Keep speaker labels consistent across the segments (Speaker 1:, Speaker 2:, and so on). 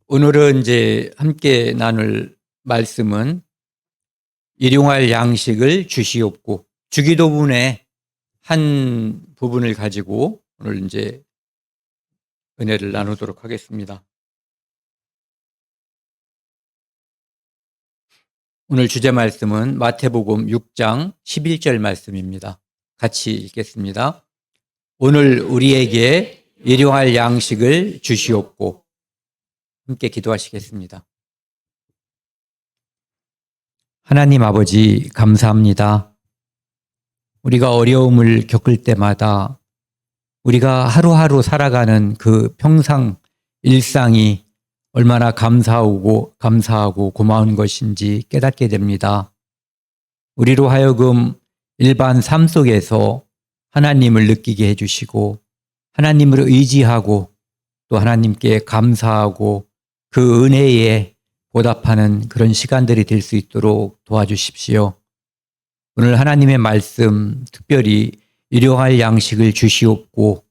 Speaker 1: 오늘은 이제 함께 나눌 말씀은 일용할 양식을 주시옵고, 주기도문의 한 부분을 가지고 오늘 이제 은혜를 나누도록 하겠습니다. 오늘 주제 말씀은 마태복음 6장 11절 말씀입니다. 같이 읽겠습니다. 오늘 우리에게 일용할 양식을 주시옵고. 함께 기도하시겠습니다. 하나님 아버지, 감사합니다. 우리가 어려움을 겪을 때마다 우리가 하루하루 살아가는 그 평상 일상이 얼마나 감사하고 고마운 것인지 깨닫게 됩니다. 우리로 하여금 일반 삶 속에서 하나님을 느끼게 해주시고 하나님을 의지하고 또 하나님께 감사하고 그 은혜에 보답하는 그런 시간들이 될 수 있도록 도와주십시오. 오늘 하나님의 말씀, 특별히 일용할 양식을 주시옵고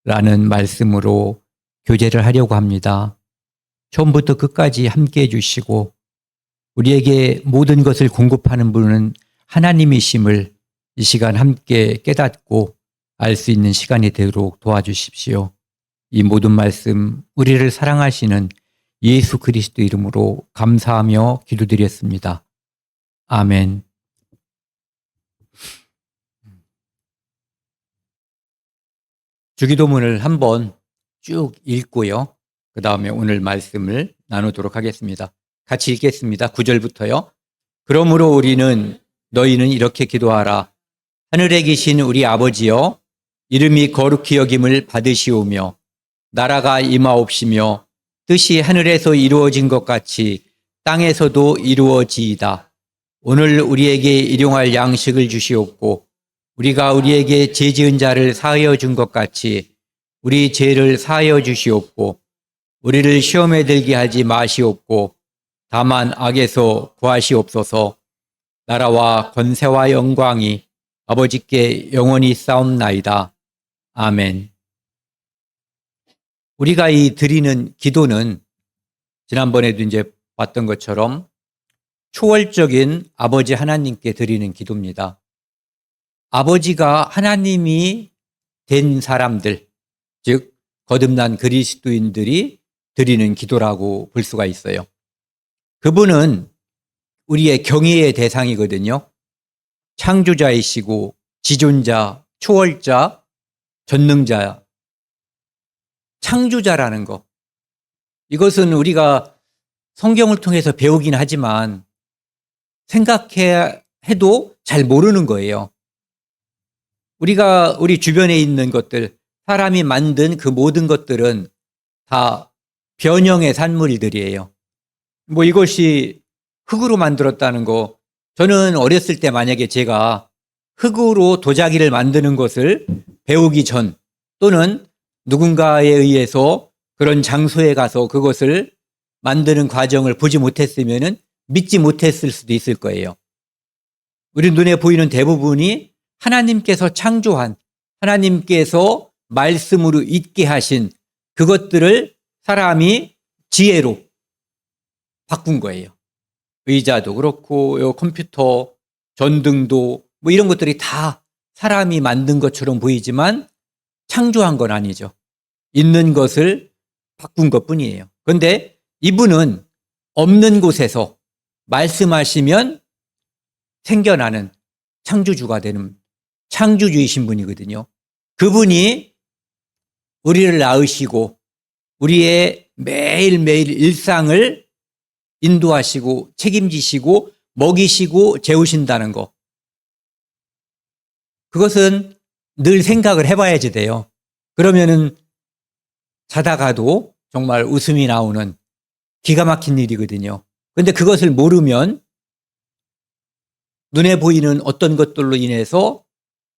Speaker 1: 라는 말씀으로 교제를 하려고 합니다. 처음부터 끝까지 함께 해주시고 우리에게 모든 것을 공급하는 분은 하나님이심을 이 시간 함께 깨닫고 알 수 있는 시간이 되도록 도와주십시오. 이 모든 말씀 우리를 사랑하시는 예수 그리스도 이름으로 감사하며 기도드렸습니다. 아멘. 주기도문을 한번 쭉 읽고요. 그 다음에 오늘 말씀을 나누도록 하겠습니다. 같이 읽겠습니다. 9절부터요. 그러므로 너희는 이렇게 기도하라. 하늘에 계신 우리 아버지여, 이름이 거룩히 여김을 받으시오며 나라가 임하옵시며 뜻이 하늘에서 이루어진 것 같이 땅에서도 이루어지이다. 오늘 우리에게 일용할 양식을 주시옵고 우리가 우리에게 죄 지은 자를 사하여 준 것 같이 우리 죄를 사하여 주시옵고 우리를 시험에 들게 하지 마시옵고 다만 악에서 구하시옵소서. 나라와 권세와 영광이 아버지께 영원히 싸움나이다. 아멘. 우리가 이 드리는 기도는 지난번에도 이제 봤던 것처럼 초월적인 아버지 하나님께 드리는 기도입니다. 아버지가 하나님이 된 사람들, 즉 거듭난 그리스도인들이 드리는 기도라고 볼 수가 있어요. 그분은 우리의 경외의 대상이거든요. 창조자이시고 지존자, 초월자, 전능자, 창조자라는 것. 이것은 우리가 성경을 통해서 배우긴 하지만 생각해도 잘 모르는 거예요. 우리가 우리 주변에 있는 것들, 사람이 만든 그 모든 것들은 다 변형의 산물들이에요. 이것이 흙으로 만들었다는 거, 저는 어렸을 때 만약에 제가 흙으로 도자기를 만드는 것을 배우기 전 또는 누군가에 의해서 그런 장소에 가서 그것을 만드는 과정을 보지 못했으면 믿지 못했을 수도 있을 거예요. 우리 눈에 보이는 대부분이 하나님께서 창조한, 하나님께서 말씀으로 있게 하신 그것들을 사람이 지혜로 바꾼 거예요. 의자도 그렇고 컴퓨터, 전등도 이런 것들이 다 사람이 만든 것처럼 보이지만 창조한 건 아니죠. 있는 것을 바꾼 것뿐이에요. 그런데 이분은 없는 곳에서 말씀하시면 생겨나는 창조주가 되는 창조주이신 분이거든요. 그분이 우리를 낳으시고 우리의 매일매일 일상을 인도하시고 책임지시고 먹이시고 재우신다는 거. 그것은 늘 생각을 해봐야지 돼요. 그러면은 자다가도 정말 웃음이 나오는 기가 막힌 일이거든요. 그런데 그것을 모르면 눈에 보이는 어떤 것들로 인해서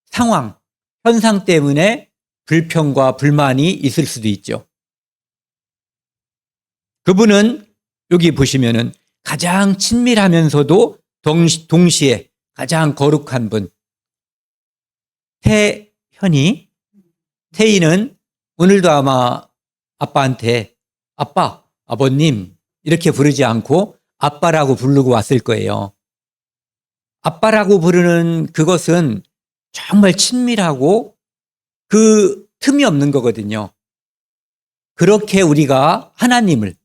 Speaker 1: 상황, 현상 때문에 불평과 불만이 있을 수도 있죠. 그분은 여기 보시면은 가장 친밀하면서도 동시에 가장 거룩한 분. 태희는 오늘도 아마 아빠한테 아빠 아버님 이렇게 부르지 않고 아빠라고 부르고 왔을 거예요. 아빠라고 부르는 그것은 정말 친밀하고 그 틈이 없는 거거든요. 그렇게 우리가 하나님을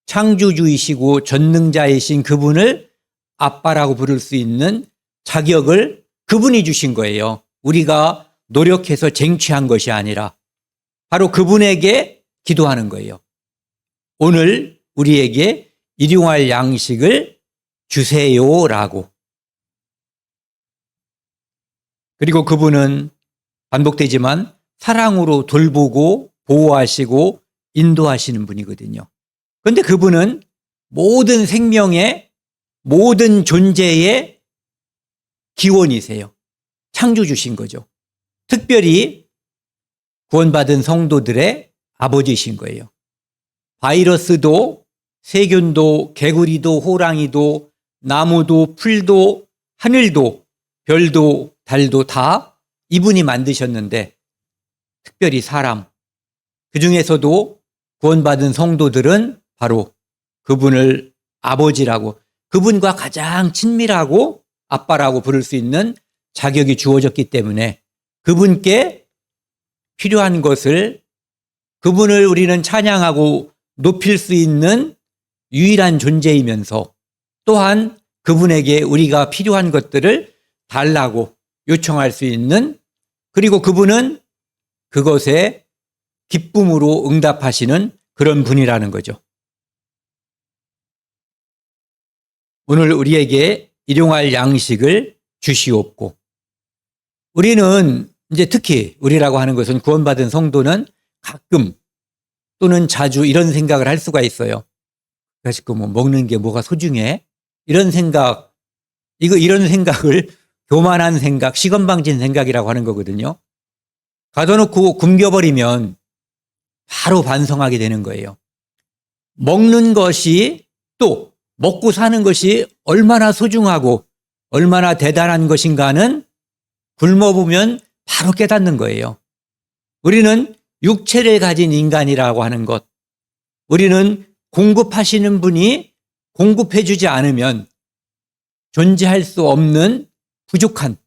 Speaker 1: 창조주이시고 전능자이신 그분을 아빠라고 부를 수 있는 자격을 그분이 주신 거예요. 우리가 노력해서 쟁취한 것이 아니라 바로 그분에게 기도하는 거예요. 오늘 우리에게 일용할 양식을 주세요라고. 그리고 그분은 반복되지만 사랑으로 돌보고 보호하시고 인도하시는 분이거든요. 그런데 그분은 모든 생명의 모든 존재의 기원이세요. 창조주신 거죠. 특별히 구원받은 성도들의 아버지이신 거예요. 바이러스도 세균도 개구리도 호랑이도 나무도 풀도 하늘도 별도 달도 다 이분이 만드셨는데 특별히 사람, 그중에서도 구원받은 성도들은 바로 그분을 아버지라고, 그분과 가장 친밀하고 아빠라고 부를 수 있는 자격이 주어졌기 때문에 그분께 필요한 것을, 그분을 우리는 찬양하고 높일 수 있는 유일한 존재이면서 또한 그분에게 우리가 필요한 것들을 달라고 요청할 수 있는, 그리고 그분은 그것에 기쁨으로 응답하시는 그런 분이라는 거죠. 오늘 우리에게 일용할 양식을 주시옵고, 우리는 이제 특히 우리라고 하는 것은 구원받은 성도는 가끔 또는 자주 이런 생각을 할 수가 있어요. 그래서 뭐 먹는 게 뭐가 소중해? 이런 생각, 이런 생각을 교만한 생각, 시건방진 생각이라고 하는 거거든요. 가둬놓고 굶겨버리면 바로 반성하게 되는 거예요. 먹는 것이, 또 먹고 사는 것이 얼마나 소중하고 얼마나 대단한 것인가는 굶어보면 바로 깨닫는 거예요. 우리는 육체를 가진 인간이라고 하는 것, 우리는 공급하시는 분이 공급해 주지 않으면 존재할 수 없는 부족한,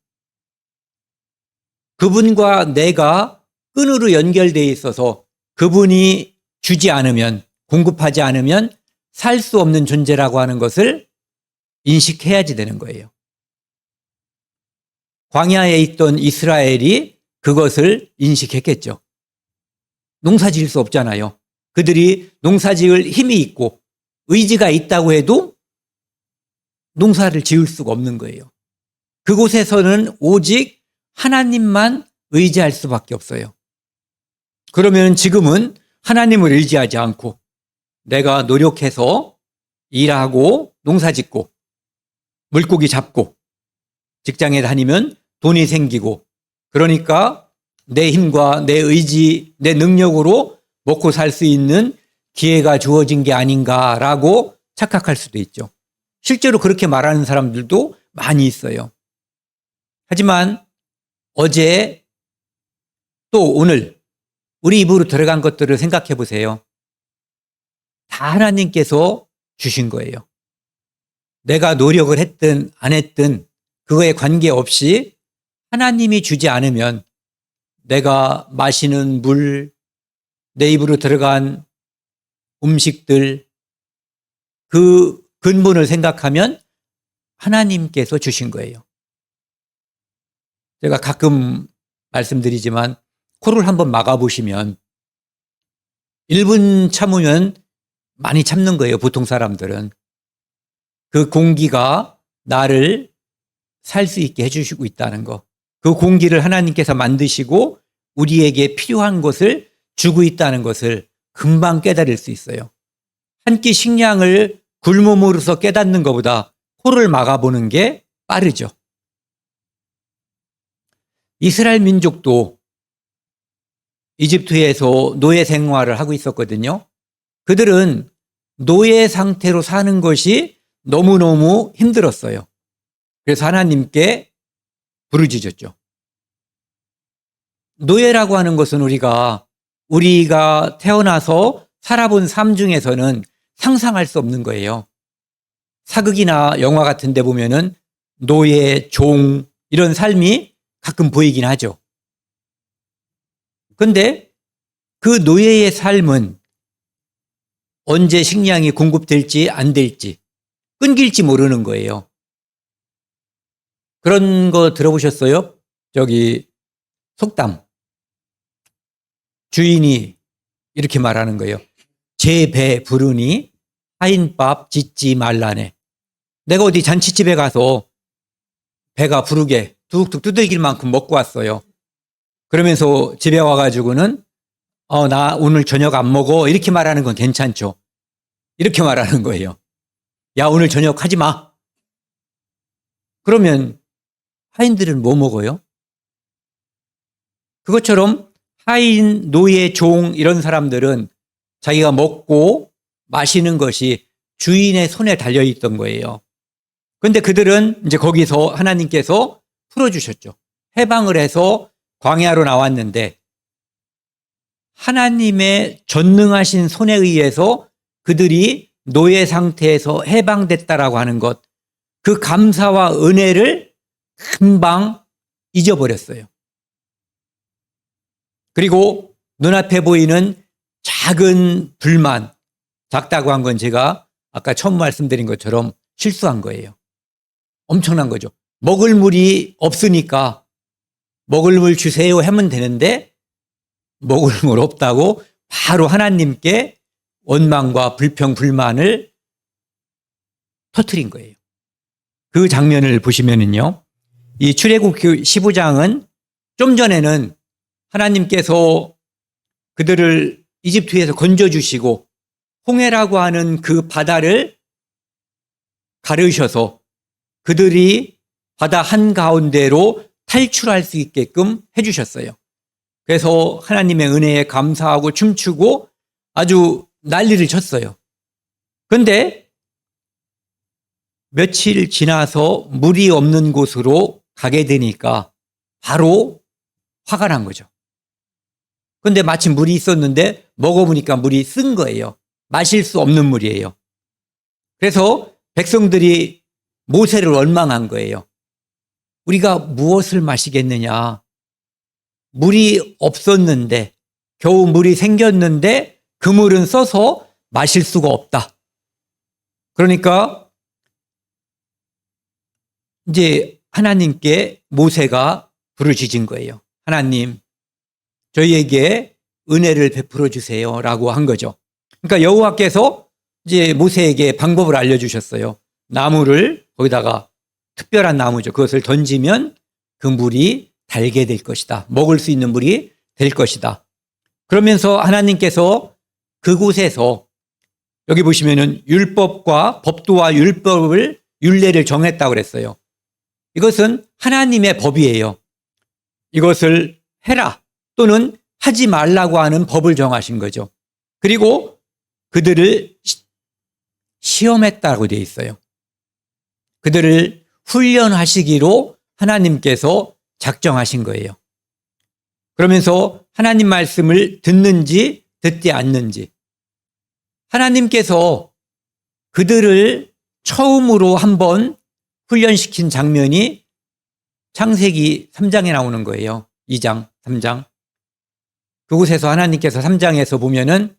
Speaker 1: 그분과 내가 끈으로 연결되어 있어서 그분이 주지 않으면, 공급하지 않으면 살 수 없는 존재라고 하는 것을 인식해야지 되는 거예요. 광야에 있던 이스라엘이 그것을 인식했겠죠. 농사 지을 수 없잖아요. 그들이 농사 지을 힘이 있고 의지가 있다고 해도 농사를 지을 수가 없는 거예요. 그곳에서는 오직 하나님만 의지할 수밖에 없어요. 그러면 지금은 하나님을 의지하지 않고 내가 노력해서 일하고 농사 짓고 물고기 잡고 직장에 다니면 돈이 생기고, 그러니까 내 힘과 내 의지, 내 능력으로 먹고 살 수 있는 기회가 주어진 게 아닌가라고 착각할 수도 있죠. 실제로 그렇게 말하는 사람들도 많이 있어요. 하지만 어제 또 오늘 우리 입으로 들어간 것들을 생각해 보세요. 다 하나님께서 주신 거예요. 내가 노력을 했든 안 했든 그거에 관계없이 하나님이 주지 않으면 내가 마시는 물, 내 입으로 들어간 음식들, 그 근본을 생각하면 하나님께서 주신 거예요. 제가 가끔 말씀드리지만 코를 한번 막아보시면 1분 참으면 많이 참는 거예요. 보통 사람들은. 그 공기가 나를 살 수 있게 해주시고 있다는 거. 그 공기를 하나님께서 만드시고 우리에게 필요한 것을 주고 있다는 것을 금방 깨달을 수 있어요. 한 끼 식량을 굶음으로써 깨닫는 것보다 코를 막아보는 게 빠르죠. 이스라엘 민족도 이집트에서 노예 생활을 하고 있었거든요. 그들은 노예 상태로 사는 것이 너무너무 힘들었어요. 그래서 하나님께 부르짖었죠. 노예라고 하는 것은 우리가 태어나서 살아본 삶 중에서는 상상할 수 없는 거예요. 사극이나 영화 같은 데 보면은 노예, 종 이런 삶이 가끔 보이긴 하죠. 그런데 그 노예의 삶은 언제 식량이 공급될지 안 될지 끊길지 모르는 거예요. 그런 거 들어보셨어요? 저기 속담. 주인이 이렇게 말하는 거예요. 제 배 부르니 하인밥 짓지 말라네. 내가 어디 잔치집에 가서 배가 부르게 뚝뚝 두들길 만큼 먹고 왔어요. 그러면서 집에 와가지고는 나 오늘 저녁 안 먹어 이렇게 말하는 건 괜찮죠. 이렇게 말하는 거예요. 야, 오늘 저녁 하지 마. 그러면 하인들은 뭐 먹어요? 그것처럼 하인, 노예, 종 이런 사람들은 자기가 먹고 마시는 것이 주인의 손에 달려 있던 거예요. 그런데 그들은 이제 거기서 하나님께서 풀어주셨죠. 해방을 해서 광야로 나왔는데 하나님의 전능하신 손에 의해서 그들이 노예 상태에서 해방됐다라고 하는 것, 그 감사와 은혜를 금방 잊어버렸어요. 그리고 눈앞에 보이는 작은 불만, 작다고 한 건 제가 아까 처음 말씀드린 것처럼 실수한 거예요. 엄청난 거죠. 먹을 물이 없으니까 먹을 물 주세요 하면 되는데 먹을 물 없다고 바로 하나님께 원망과 불평, 불만을 터뜨린 거예요. 그 장면을 보시면은요, 이 출애굽 15장은 좀 전에는 하나님께서 그들을 이집트에서 건져주시고 홍해라고 하는 그 바다를 가르셔서 그들이 바다 한가운데로 탈출할 수 있게끔 해주셨어요. 그래서 하나님의 은혜에 감사하고 춤추고 아주 난리를 쳤어요. 그런데 며칠 지나서 물이 없는 곳으로 가게 되니까 바로 화가 난 거죠. 그런데 마침 물이 있었는데 먹어보니까 물이 쓴 거예요. 마실 수 없는 물이에요. 그래서 백성들이 모세를 원망한 거예요. 우리가 무엇을 마시겠느냐. 물이 없었는데 겨우 물이 생겼는데 그 물은 써서 마실 수가 없다. 그러니까 이제 하나님께 모세가 부르짖은 거예요. 하나님, 저희에게 은혜를 베풀어 주세요라고 한 거죠. 그러니까 여호와께서 이제 모세에게 방법을 알려주셨어요. 나무를 거기다가 특별한 나무죠. 그것을 던지면 그 물이 달게 될 것이다. 먹을 수 있는 물이 될 것이다. 그러면서 하나님께서 그곳에서 여기 보시면은 율법과 법도와 율례를 정했다고 그랬어요. 이것은 하나님의 법이에요. 이것을 해라 또는 하지 말라고 하는 법을 정하신 거죠. 그리고 그들을 시험했다고 되어 있어요. 그들을 훈련하시기로 하나님께서 작정하신 거예요. 그러면서 하나님 말씀을 듣는지 듣지 않는지, 하나님께서 그들을 처음으로 한번 훈련시킨 장면이 창세기 3장에 나오는 거예요. 2장, 3장. 그곳에서 하나님께서 3장에서 보면은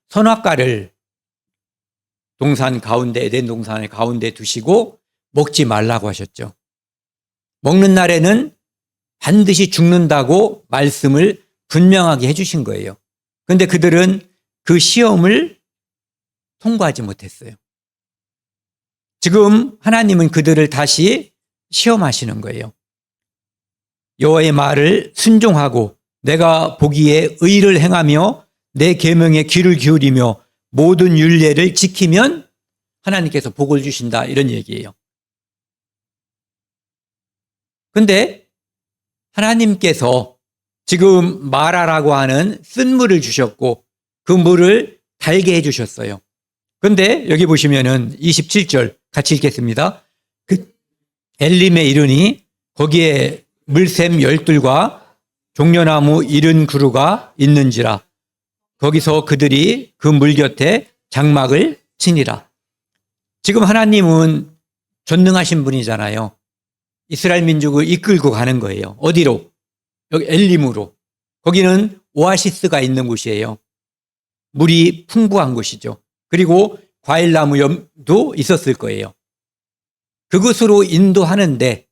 Speaker 1: 선악과를 동산 가운데, 에덴 동산의 가운데 두시고 먹지 말라고 하셨죠. 먹는 날에는 반드시 죽는다고 말씀을 분명하게 해주신 거예요. 그런데 그들은 그 시험을 통과하지 못했어요. 지금 하나님은 그들을 다시 시험하시는 거예요. 여호와의 말을 순종하고 내가 보기에 의를 행하며 내 계명에 귀를 기울이며 모든 율례를 지키면 하나님께서 복을 주신다, 이런 얘기예요. 그런데 하나님께서 지금 마라라고 하는 쓴 물을 주셨고 그 물을 달게 해주셨어요. 그런데 여기 보시면은 27절 같이 읽겠습니다. 그 엘림에 이르니 거기에 물샘 12과 종려나무 70그루가 있는지라 거기서 그들이 그 물 곁에 장막을 치니라. 지금 하나님은 전능하신 분이잖아요. 이스라엘 민족을 이끌고 가는 거예요. 어디로? 여기 엘림으로. 거기는 오아시스가 있는 곳이에요. 물이 풍부한 곳이죠. 그리고 과일나무도 있었을 거예요. 그곳으로 인도하는데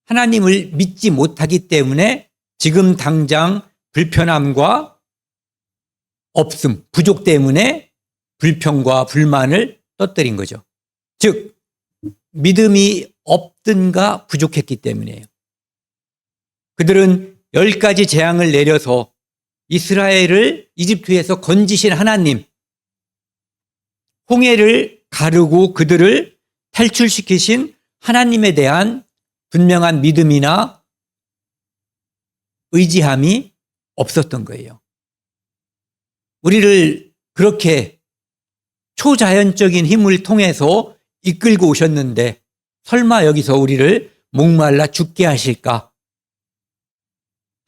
Speaker 1: 하나님을 믿지 못하기 때문에 지금 당장 불편함과 없음, 부족 때문에 불평과 불만을 터뜨린 거죠. 즉, 믿음이 없든가 부족했기 때문이에요. 그들은 10가지 재앙을 내려서 이스라엘을 이집트에서 건지신 하나님, 홍해를 가르고 그들을 탈출시키신 하나님에 대한 분명한 믿음이나 의지함이 없었던 거예요. 우리를 그렇게 초자연적인 힘을 통해서 이끌고 오셨는데 설마 여기서 우리를 목말라 죽게 하실까?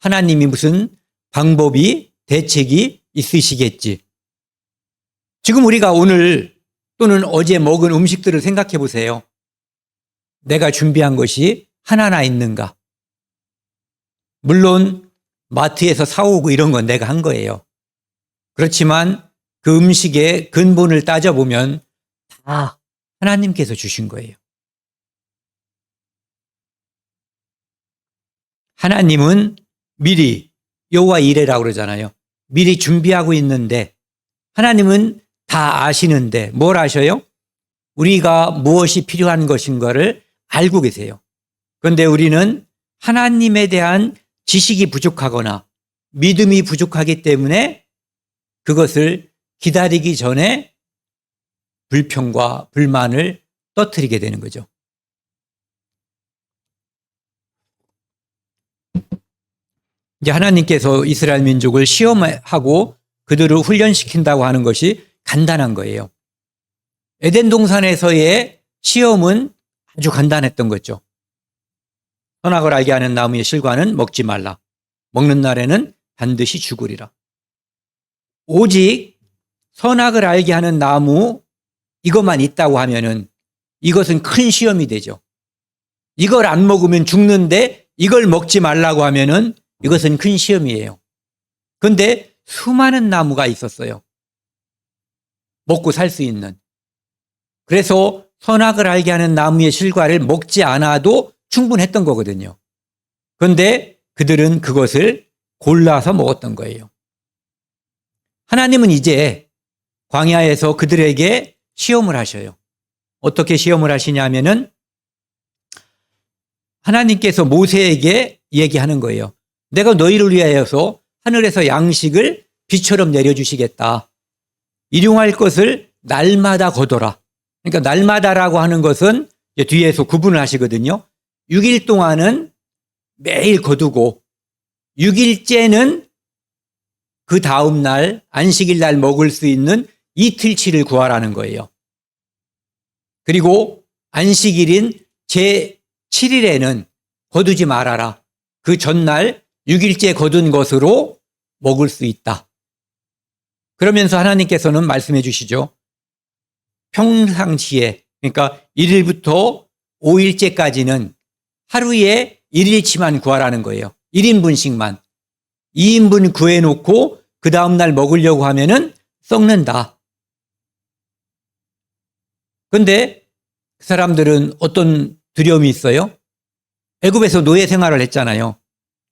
Speaker 1: 하나님이 무슨 방법이, 대책이 있으시겠지. 지금 우리가 오늘 또는 어제 먹은 음식들을 생각해 보세요. 내가 준비한 것이 하나나 있는가? 물론 마트에서 사오고 이런 건 내가 한 거예요. 그렇지만 그 음식의 근본을 따져보면 다 하나님께서 주신 거예요. 하나님은 미리 여호와 이레라고 그러잖아요. 미리 준비하고 있는데 하나님은 다 아시는데 뭘 아셔요? 우리가 무엇이 필요한 것인가를 알고 계세요. 그런데 우리는 하나님에 대한 지식이 부족하거나 믿음이 부족하기 때문에 그것을 기다리기 전에 불평과 불만을 터뜨리게 되는 거죠. 이제 하나님께서 이스라엘 민족을 시험하고 그들을 훈련시킨다고 하는 것이 간단한 거예요. 에덴 동산에서의 시험은 아주 간단했던 거죠. 선악을 알게 하는 나무의 실과는 먹지 말라. 먹는 날에는 반드시 죽으리라. 오직 선악을 알게 하는 나무 이것만 있다고 하면은 이것은 큰 시험이 되죠. 이걸 안 먹으면 죽는데 이걸 먹지 말라고 하면은 이것은 큰 시험이에요. 그런데 수많은 나무가 있었어요. 먹고 살 수 있는. 그래서 선악을 알게 하는 나무의 실과를 먹지 않아도 충분했던 거거든요. 그런데 그들은 그것을 골라서 먹었던 거예요. 하나님은 이제 광야에서 그들에게 시험을 하셔요. 어떻게 시험을 하시냐면은 하나님께서 모세에게 얘기하는 거예요. 내가 너희를 위하여서 하늘에서 양식을 비처럼 내려주시겠다. 일용할 것을 날마다 거둬라. 그러니까 날마다라고 하는 것은 뒤에서 구분을 하시거든요. 6일 동안은 매일 거두고 6일째는 그 다음 날 안식일 날 먹을 수 있는 이틀치를 구하라는 거예요. 그리고 안식일인 제7일에는 거두지 말아라. 그 전날 6일째 거둔 것으로 먹을 수 있다. 그러면서 하나님께서는 말씀해 주시죠. 평상시에 그러니까 1일부터 5일째까지는 하루에 1일치만 구하라는 거예요. 1인분씩만. 2인분 구해놓고 그 다음날 먹으려고 하면은 썩는다. 그런데 그 사람들은 어떤 두려움이 있어요? 애굽에서 노예 생활을 했잖아요.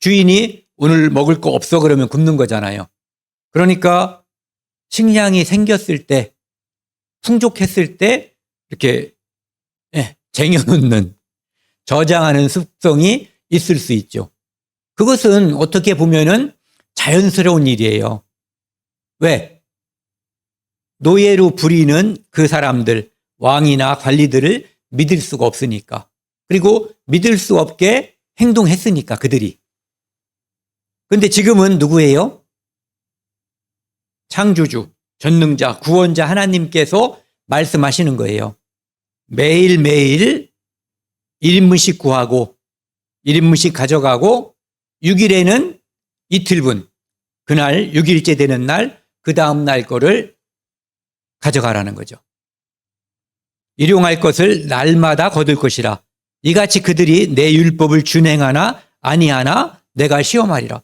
Speaker 1: 주인이 오늘 먹을 거 없어 그러면 굶는 거잖아요. 그러니까 식량이 생겼을 때, 풍족했을 때 이렇게 쟁여놓는, 저장하는 습성이 있을 수 있죠. 그것은 어떻게 보면은 자연스러운 일이에요. 왜? 노예로 부리는 그 사람들, 왕이나 관리들을 믿을 수가 없으니까. 그리고 믿을 수 없게 행동했으니까 그들이. 그런데 지금은 누구예요? 창조주, 전능자, 구원자 하나님께서 말씀하시는 거예요. 매일매일 1인분씩 구하고 1인분씩 가져가고 6일에는 이틀분, 그날 6일째 되는 날 그 다음 날 거를 가져가라는 거죠. 일용할 것을 날마다 거둘 것이라. 이같이 그들이 내 율법을 준행하나 아니하나 내가 시험하리라.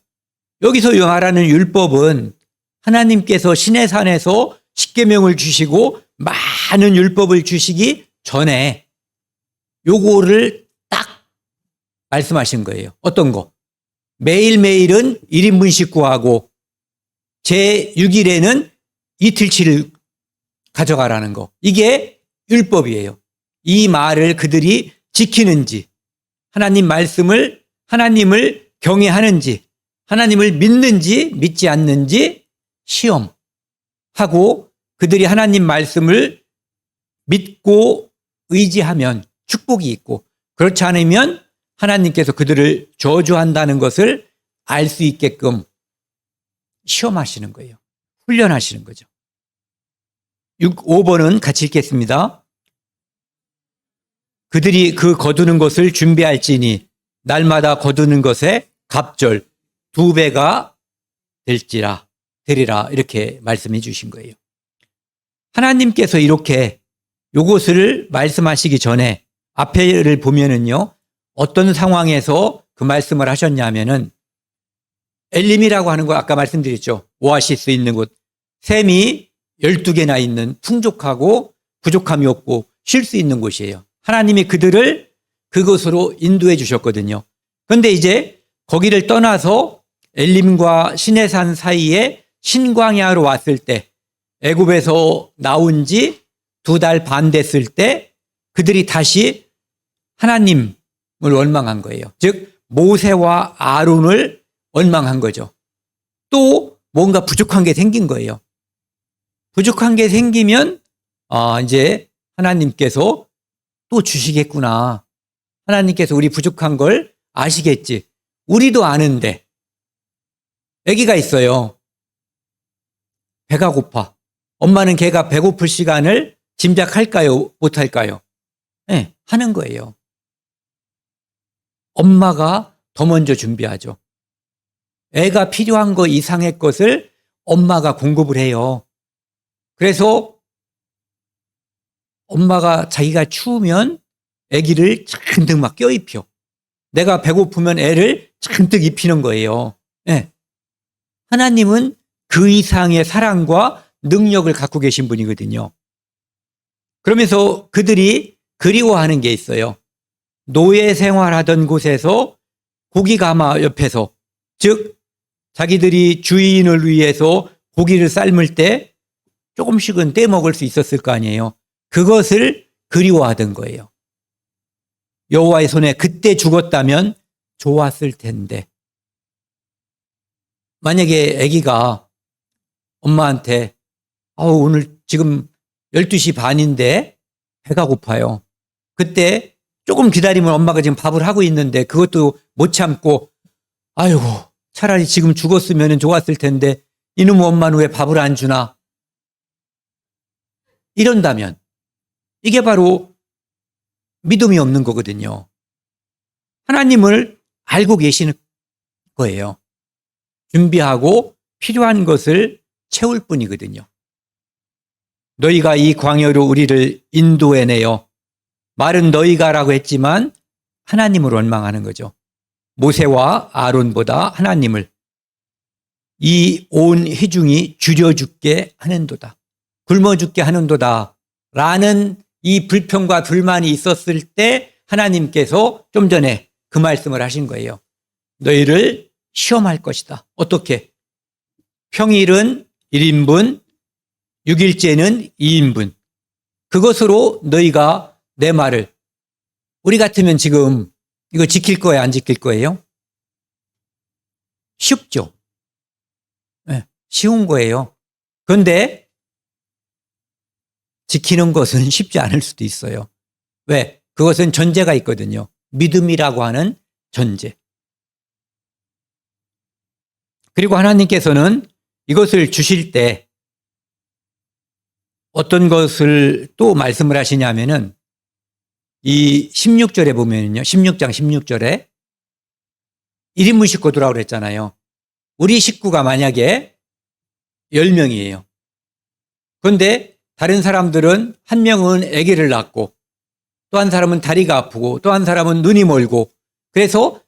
Speaker 1: 여기서 말하는 율법은 하나님께서 시내산에서 십계명을 주시고 많은 율법을 주시기 전에 요거를 딱 말씀하신 거예요. 어떤 거? 매일매일은 1인분 식구하고 제6일에는 이틀치를 가져가라는 거. 이게 율법이에요. 이 말을 그들이 지키는지, 하나님 말씀을, 하나님을 경외하는지, 하나님을 믿는지 믿지 않는지 시험하고 그들이 하나님 말씀을 믿고 의지하면 축복이 있고 그렇지 않으면 하나님께서 그들을 저주한다는 것을 알 수 있게끔 시험하시는 거예요. 훈련하시는 거죠. 5번은 같이 읽겠습니다. 그들이 그 거두는 것을 준비할지니 날마다 거두는 것에 갑절 2배가 되리라 이렇게 말씀해 주신 거예요. 하나님께서 이렇게 요것을 말씀하시기 전에 앞에를 보면은요 어떤 상황에서 그 말씀을 하셨냐면은 엘림이라고 하는 거 아까 말씀드렸죠. 오아시스 있는 곳. 샘이 12개나 있는 풍족하고 부족함이 없고 쉴 수 있는 곳이에요. 하나님이 그들을 그곳으로 인도해 주셨거든요. 그런데 이제 거기를 떠나서 엘림과 시내산 사이에 신광야로 왔을 때 애굽에서 나온 지 2달 반 됐을 때 그들이 다시 하나님을 원망한 거예요. 즉 모세와 아론을 원망한 거죠. 또 뭔가 부족한 게 생긴 거예요. 부족한 게 생기면 이제 하나님께서 또 주시겠구나. 하나님께서 우리 부족한 걸 아시겠지. 우리도 아는데 아기가 있어요. 배가 고파. 엄마는 걔가 배고플 시간을 짐작할까요? 못할까요? 네, 하는 거예요. 엄마가 더 먼저 준비하죠. 애가 필요한 거 이상의 것을 엄마가 공급을 해요. 그래서 엄마가 자기가 추우면 아기를 잔뜩 막 껴입혀. 내가 배고프면 애를 잔뜩 입히는 거예요. 네. 하나님은 그 이상의 사랑과 능력을 갖고 계신 분이거든요. 그러면서 그들이 그리워하는 게 있어요. 노예 생활하던 곳에서 고기 가마 옆에서, 즉 자기들이 주인을 위해서 고기를 삶을 때 조금씩은 떼먹을 수 있었을 거 아니에요. 그것을 그리워하던 거예요. 여호와의 손에 그때 죽었다면 좋았을 텐데. 만약에 아기가 엄마한테 오늘 지금 12시 반인데 배가 고파요. 그때 조금 기다리면 엄마가 지금 밥을 하고 있는데 그것도 못 참고 아이고 차라리 지금 죽었으면 좋았을 텐데 이놈의 엄마는 왜 밥을 안 주나? 이런다면 이게 바로 믿음이 없는 거거든요. 하나님을 알고 계시는 거예요. 준비하고 필요한 것을 채울 뿐이거든요. 너희가 이 광야로 우리를 인도해내요. 말은 너희가라고 했지만 하나님을 원망하는 거죠. 모세와 아론보다 하나님을 이 온 회중이 줄여 죽게 하는도다. 굶어 죽게 하는도다. 라는 이 불평과 불만이 있었을 때 하나님께서 좀 전에 그 말씀을 하신 거예요. 너희를 시험할 것이다. 어떻게? 평일은 1인분, 6일째는 2인분. 그것으로 너희가 내 말을, 우리 같으면 지금 이거 지킬 거예요, 안 지킬 거예요? 쉽죠? 네, 쉬운 거예요. 그런데 지키는 것은 쉽지 않을 수도 있어요. 왜? 그것은 전제가 있거든요. 믿음이라고 하는 전제. 그리고 하나님께서는 이것을 주실 때 어떤 것을 또 말씀을 하시냐면은 이 16절에 보면요. 16장 16절에 1인분 식구 두라고 그랬잖아요. 우리 식구가 만약에 10명이에요. 그런데 다른 사람들은 한 명은 아기를 낳고 또 한 사람은 다리가 아프고 또 한 사람은 눈이 멀고 그래서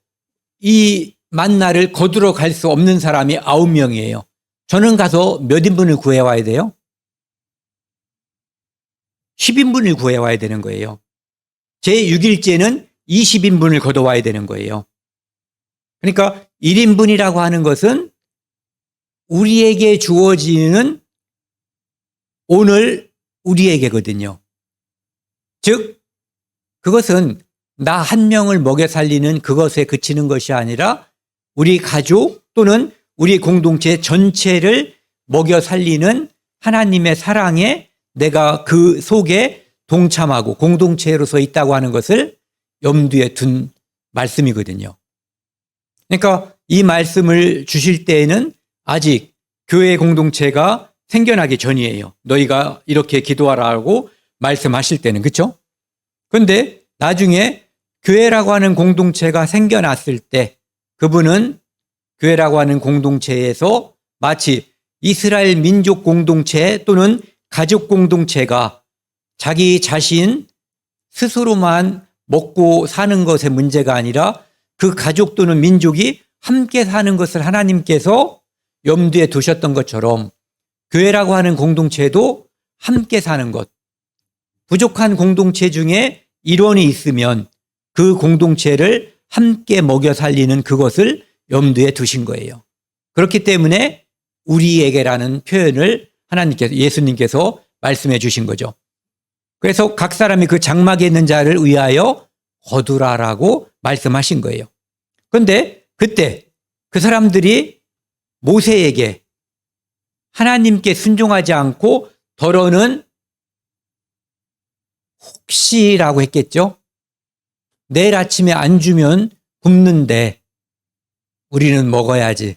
Speaker 1: 이 만나를 거두러 갈 수 없는 사람이 9명이에요. 저는 가서 몇 인분을 구해와야 돼요? 10인분을 구해와야 되는 거예요. 제 6일째는 20인분을 걷어와야 되는 거예요. 그러니까 1인분이라고 하는 것은 우리에게 주어지는 오늘 우리에게거든요. 즉 그것은 나 한 명을 먹여 살리는 그것에 그치는 것이 아니라 우리 가족 또는 우리 공동체 전체를 먹여 살리는 하나님의 사랑에 내가 그 속에 동참하고 공동체로서 있다고 하는 것을 염두에 둔 말씀이거든요. 그러니까 이 말씀을 주실 때에는 아직 교회 공동체가 생겨나기 전이에요. 너희가 이렇게 기도하라고 말씀하실 때는. 그렇죠? 그런데 나중에 교회라고 하는 공동체가 생겨났을 때 그분은 교회라고 하는 공동체에서 마치 이스라엘 민족 공동체 또는 가족 공동체가 자기 자신 스스로만 먹고 사는 것의 문제가 아니라 그 가족 또는 민족이 함께 사는 것을 하나님께서 염두에 두셨던 것처럼 교회라고 하는 공동체도 함께 사는 것, 부족한 공동체 중에 일원이 있으면 그 공동체를 함께 먹여 살리는 그것을 염두에 두신 거예요. 그렇기 때문에 우리에게라는 표현을 하나님께서, 예수님께서 말씀해 주신 거죠. 그래서 각 사람이 그 장막에 있는 자를 위하여 거두라라고 말씀하신 거예요. 그런데 그때 그 사람들이 모세에게 하나님께 순종하지 않고 더러는 혹시라고 했겠죠. 내일 아침에 안 주면 굶는데 우리는 먹어야지.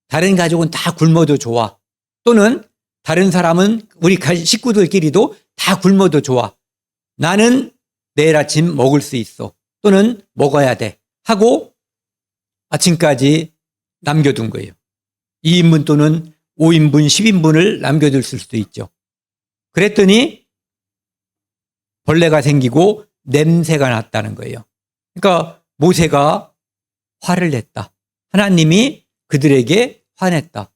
Speaker 1: 다른 가족은 다 굶어도 좋아. 또는 다른 사람은 우리 식구들끼리도 다 굶어도 좋아. 나는 내일 아침 먹을 수 있어. 또는 먹어야 돼. 하고 아침까지 남겨둔 거예요. 2인분 또는 5인분, 10인분을 남겨둘 수도 있죠. 그랬더니 벌레가 생기고 냄새가 났다는 거예요. 그러니까 모세가 화를 냈다. 하나님이 그들에게 화냈다.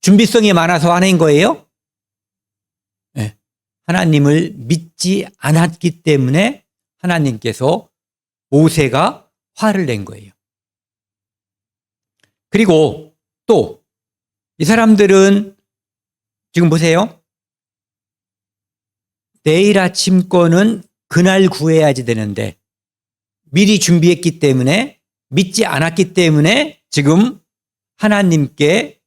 Speaker 1: 준비성이 많아서 화낸 거예요? 네. 하나님을 믿지 않았기 때문에 하나님께서 모세가 화를 낸 거예요. 그리고 또 이 사람들은 지금 보세요. 내일 아침 거는 그날 구해야지 되는데 미리 준비했기 때문에 믿지 않았기 때문에 지금 하나님께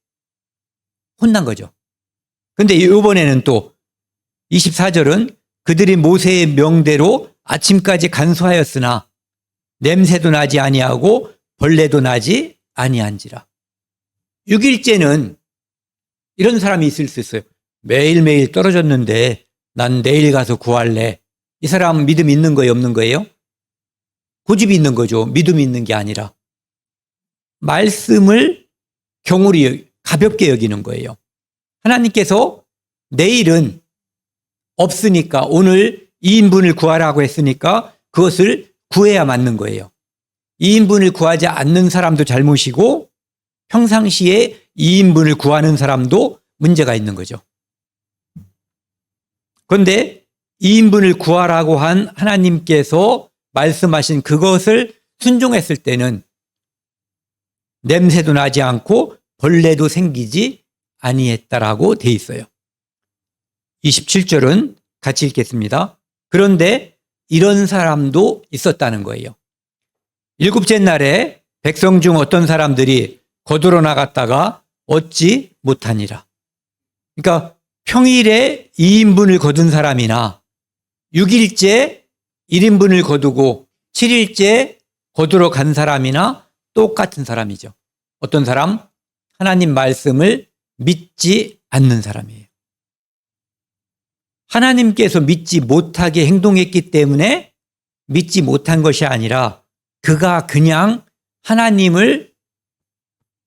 Speaker 1: 혼난 거죠. 그런데 이번에는 또 24절은 그들이 모세의 명대로 아침까지 간수하였으나 냄새도 나지 아니하고 벌레도 나지 아니한지라. 6일째는 이런 사람이 있을 수 있어요. 매일매일 떨어졌는데 난 내일 가서 구할래. 이 사람 믿음 있는 거예요, 없는 거예요? 고집이 있는 거죠. 믿음이 있는 게 아니라. 말씀을 경홀히 가볍게 여기는 거예요. 하나님께서 내일은 없으니까 오늘 2인분을 구하라고 했으니까 그것을 구해야 맞는 거예요. 2인분을 구하지 않는 사람도 잘못이고 평상시에 2인분을 구하는 사람도 문제가 있는 거죠. 그런데 2인분을 구하라고 한 하나님께서 말씀하신 그것을 순종했을 때는 냄새도 나지 않고 벌레도 생기지 아니했다라고 돼 있어요. 27절은 같이 읽겠습니다. 그런데 이런 사람도 있었다는 거예요. 7째 날에 백성 중 어떤 사람들이 거두러 나갔다가 얻지 못하니라. 그러니까 평일에 2인분을 거둔 사람이나 6일째 1인분을 거두고 7일째 거두러 간 사람이나 똑같은 사람이죠. 어떤 사람? 하나님 말씀을 믿지 않는 사람이에요. 하나님께서 믿지 못하게 행동했기 때문에 믿지 못한 것이 아니라 그가 그냥 하나님을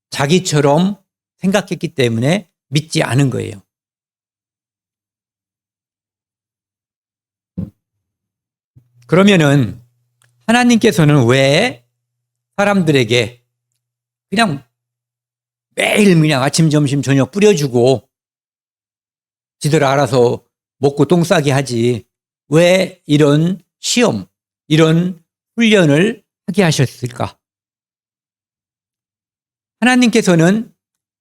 Speaker 1: 자기처럼 생각했기 때문에 믿지 않은 거예요. 그러면은 하나님께서는 왜 사람들에게 그냥 매일 그냥 아침, 점심, 저녁 뿌려주고 지들 알아서 먹고 똥 싸게 하지 왜 이런 시험, 이런 훈련을 하게 하셨을까? 하나님께서는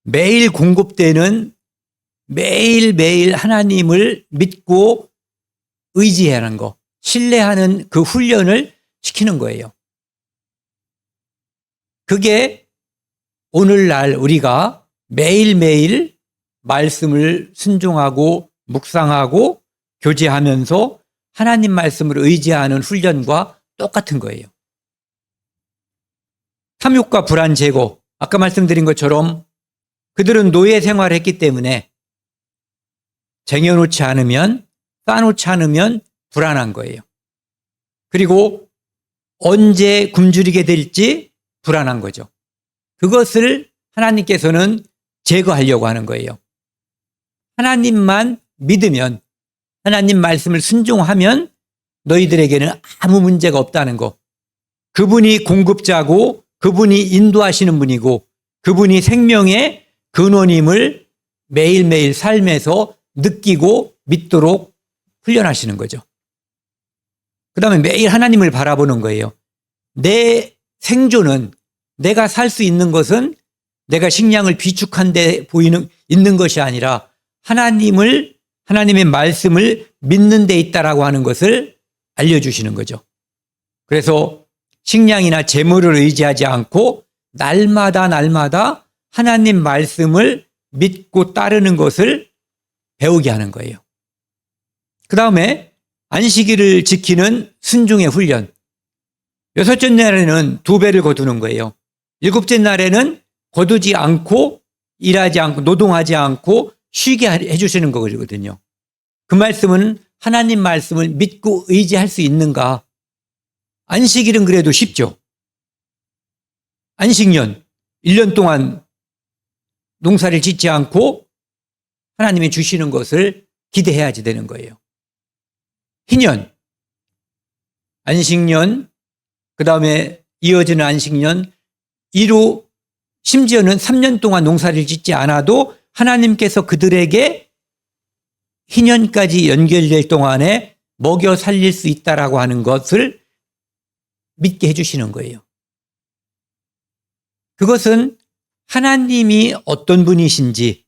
Speaker 1: 매일 공급되는 매일매일 하나님을 믿고 의지하는 거, 신뢰하는 그 훈련을 시키는 거예요. 그게 오늘날 우리가 매일매일 말씀을 순종하고 묵상하고 교제하면서 하나님 말씀을 의지하는 훈련과 똑같은 거예요. 탐욕과 불안 제거, 아까 말씀드린 것처럼 그들은 노예 생활을 했기 때문에 쟁여놓지 않으면, 쌓아놓지 않으면 불안한 거예요. 그리고 언제 굶주리게 될지 불안한 거죠. 그것을 하나님께서는 제거하려고 하는 거예요. 하나님만 믿으면, 하나님 말씀을 순종하면 너희들에게는 아무 문제가 없다는 거. 그분이 공급자고 그분이 인도하시는 분이고 그분이 생명의 근원임을 매일매일 삶에서 느끼고 믿도록 훈련하시는 거죠. 그 다음에 매일 하나님을 바라보는 거예요. 내 생존은, 내가 살 수 있는 것은 내가 식량을 비축한 데 있는 것이 아니라 하나님의 말씀을 믿는 데 있다라고 하는 것을 알려주시는 거죠. 그래서 식량이나 재물을 의지하지 않고 날마다 하나님 말씀을 믿고 따르는 것을 배우게 하는 거예요. 그 다음에 안식일을 지키는 순종의 훈련. 6째 날에는 2배를 거두는 거예요. 7째 날에는 거두지 않고 일하지 않고 노동하지 않고 쉬게 해주시는 거거든요. 그 말씀은 하나님 말씀을 믿고 의지할 수 있는가? 안식일은 그래도 쉽죠. 안식년, 1년 동안 농사를 짓지 않고 하나님이 주시는 것을 기대해야지 되는 거예요. 희년, 안식년, 그 다음에 이어지는 안식년, 이로 심지어는 3년 동안 농사를 짓지 않아도 하나님께서 그들에게 희년까지 연결될 동안에 먹여 살릴 수 있다라고 하는 것을 믿게 해주시는 거예요. 그것은 하나님이 어떤 분이신지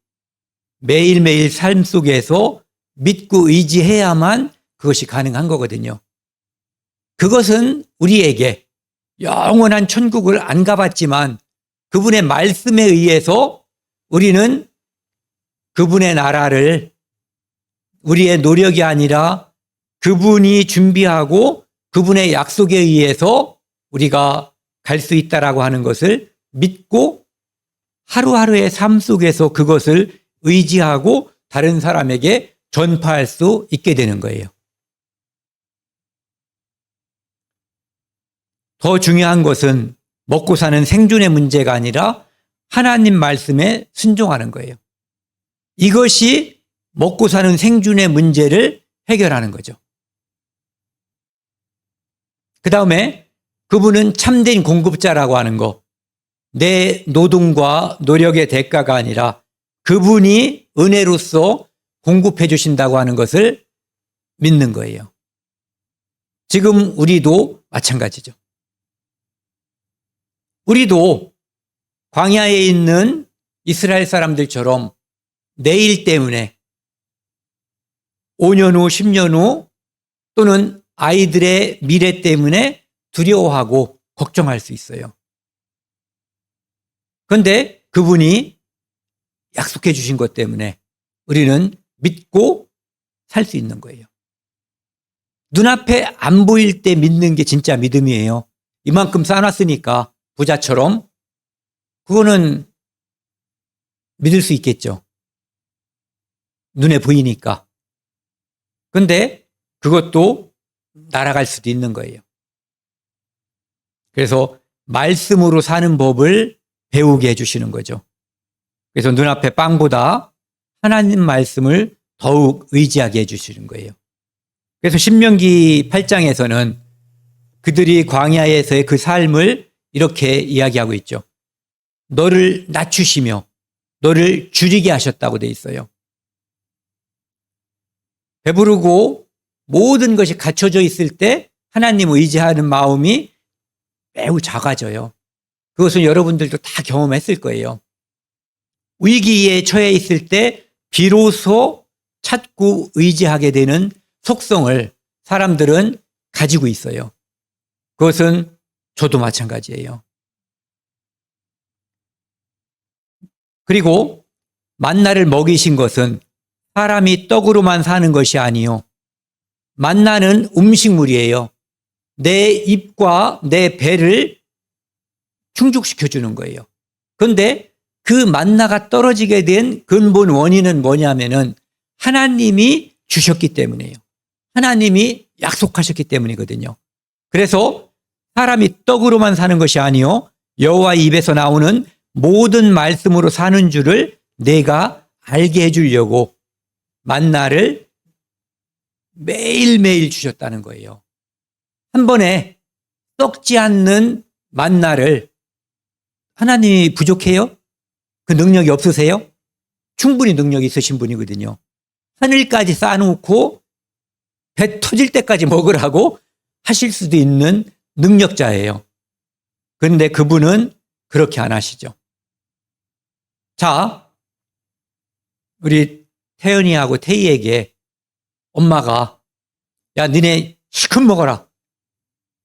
Speaker 1: 매일매일 삶 속에서 믿고 의지해야만 그것이 가능한 거거든요. 그것은 우리에게 영원한 천국을 안 가봤지만 그분의 말씀에 의해서 우리는 그분의 나라를 우리의 노력이 아니라 그분이 준비하고 그분의 약속에 의해서 우리가 갈 수 있다라고 하는 것을 믿고 하루하루의 삶 속에서 그것을 의지하고 다른 사람에게 전파할 수 있게 되는 거예요. 더 중요한 것은 먹고 사는 생존의 문제가 아니라 하나님 말씀에 순종하는 거예요. 이것이 먹고 사는 생존의 문제를 해결하는 거죠. 그 다음에 그분은 참된 공급자라고 하는 거. 내 노동과 노력의 대가가 아니라 그분이 은혜로서 공급해 주신다고 하는 것을 믿는 거예요. 지금 우리도 마찬가지죠. 우리도 광야에 있는 이스라엘 사람들처럼 내일 때문에 5년 후, 10년 후 또는 아이들의 미래 때문에 두려워하고 걱정할 수 있어요. 그런데 그분이 약속해 주신 것 때문에 우리는 믿고 살 수 있는 거예요. 눈앞에 안 보일 때 믿는 게 진짜 믿음이에요. 이만큼 쌓아놨으니까 부자처럼 그거는 믿을 수 있겠죠. 눈에 보이니까. 그런데 그것도 날아갈 수도 있는 거예요. 그래서 말씀으로 사는 법을 배우게 해주시는 거죠. 그래서 눈앞에 빵보다 하나님 말씀을 더욱 의지하게 해주시는 거예요. 그래서 신명기 8장에서는 그들이 광야에서의 그 삶을 이렇게 이야기하고 있죠. 너를 낮추시며 너를 줄이게 하셨다고 돼 있어요. 배부르고 모든 것이 갖춰져 있을 때 하나님 의지하는 마음이 매우 작아져요. 그것은 여러분들도 다 경험했을 거예요. 위기에 처해 있을 때 비로소 찾고 의지하게 되는 속성을 사람들은 가지고 있어요. 그것은 저도 마찬가지예요. 그리고 만나를 먹이신 것은 사람이 떡으로만 사는 것이 아니요. 만나는 음식물이에요. 내 입과 내 배를 충족시켜주는 거예요. 그런데 그 만나가 떨어지게 된 근본 원인은 뭐냐면은 하나님이 주셨기 때문이에요. 하나님이 약속하셨기 때문이거든요. 그래서 사람이 떡으로만 사는 것이 아니요. 여호와 입에서 나오는 모든 말씀으로 사는 줄을 내가 알게 해주려고 만나를 매일매일 주셨다는 거예요. 한 번에 썩지 않는 만나를 하나님이 부족해요? 그 능력이 없으세요? 충분히 능력이 있으신 분이거든요. 하늘까지 쌓아놓고 배 터질 때까지 먹으라고 하실 수도 있는 능력자예요. 그런데 그분은 그렇게 안 하시죠. 자, 우리 태연이하고 태희에게 엄마가 야, 니네 실컷 먹어라.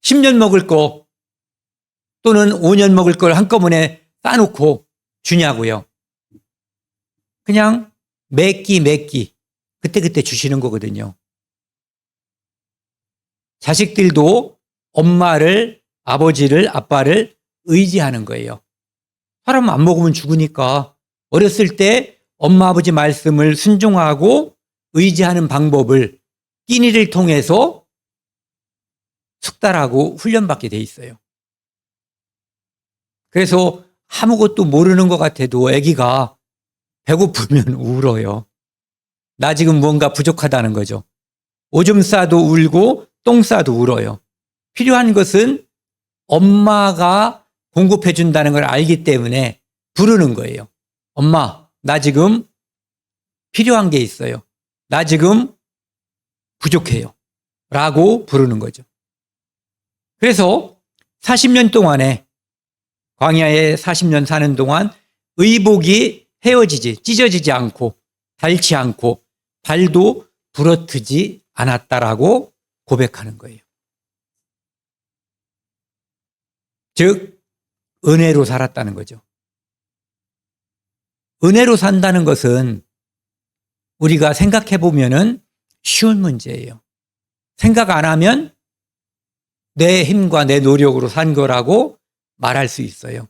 Speaker 1: 10년 먹을 거 또는 5년 먹을 걸 한꺼번에 싸놓고 주냐고요. 그냥 몇 끼 그때그때 주시는 거거든요. 자식들도 엄마를, 아버지를, 아빠를 의지하는 거예요. 사람은 안 먹으면 죽으니까 어렸을 때 엄마, 아버지 말씀을 순종하고 의지하는 방법을 끼니를 통해서 숙달하고 훈련받게 돼 있어요. 그래서 아무것도 모르는 것 같아도 아기가 배고프면 울어요. 나 지금 뭔가 부족하다는 거죠. 오줌 싸도 울고 똥 싸도 울어요. 필요한 것은 엄마가 공급해 준다는 걸 알기 때문에 부르는 거예요. 엄마, 나 지금 필요한 게 있어요. 나 지금 부족해요. 라고 부르는 거죠. 그래서 40년 동안에 광야에 40년 사는 동안 의복이 찢어지지 않고 닳지 않고 발도 부러뜨지 않았다라고 고백하는 거예요. 즉 은혜로 살았다는 거죠. 은혜로 산다는 것은 우리가 생각해 보면은 쉬운 문제예요. 생각 안 하면 내 힘과 내 노력으로 산 거라고 말할 수 있어요.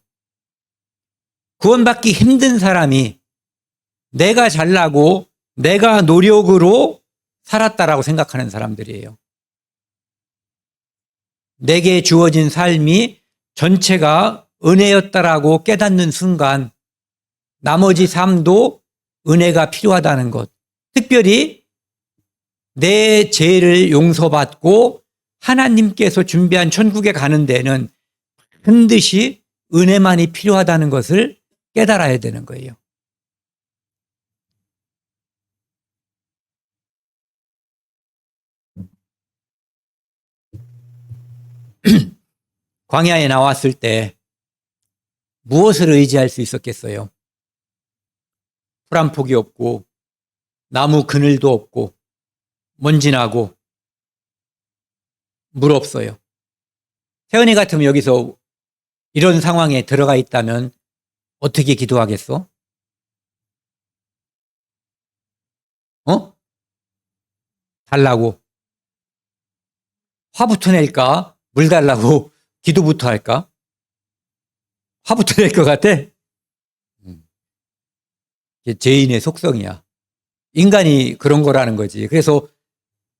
Speaker 1: 구원받기 힘든 사람이 내가 잘나고 내가 노력으로 살았다라고 생각하는 사람들이에요. 내게 주어진 삶이 전체가 은혜였다라고 깨닫는 순간 나머지 삶도 은혜가 필요하다는 것. 특별히 내 죄를 용서받고 하나님께서 준비한 천국에 가는 데는 반드시 은혜만이 필요하다는 것을 깨달아야 되는 거예요. 광야에 나왔을 때 무엇을 의지할 수 있었겠어요? 풀 한 폭이 없고 나무 그늘도 없고 먼지 나고 물 없어요. 태연이 같으면 여기서 이런 상황에 들어가 있다면 어떻게 기도하겠어? 달라고. 화부터 낼까? 물 달라고 기도부터 할까? 화부터 낼 것 같아? 죄인의 속성이야. 인간이 그런 거라는 거지. 그래서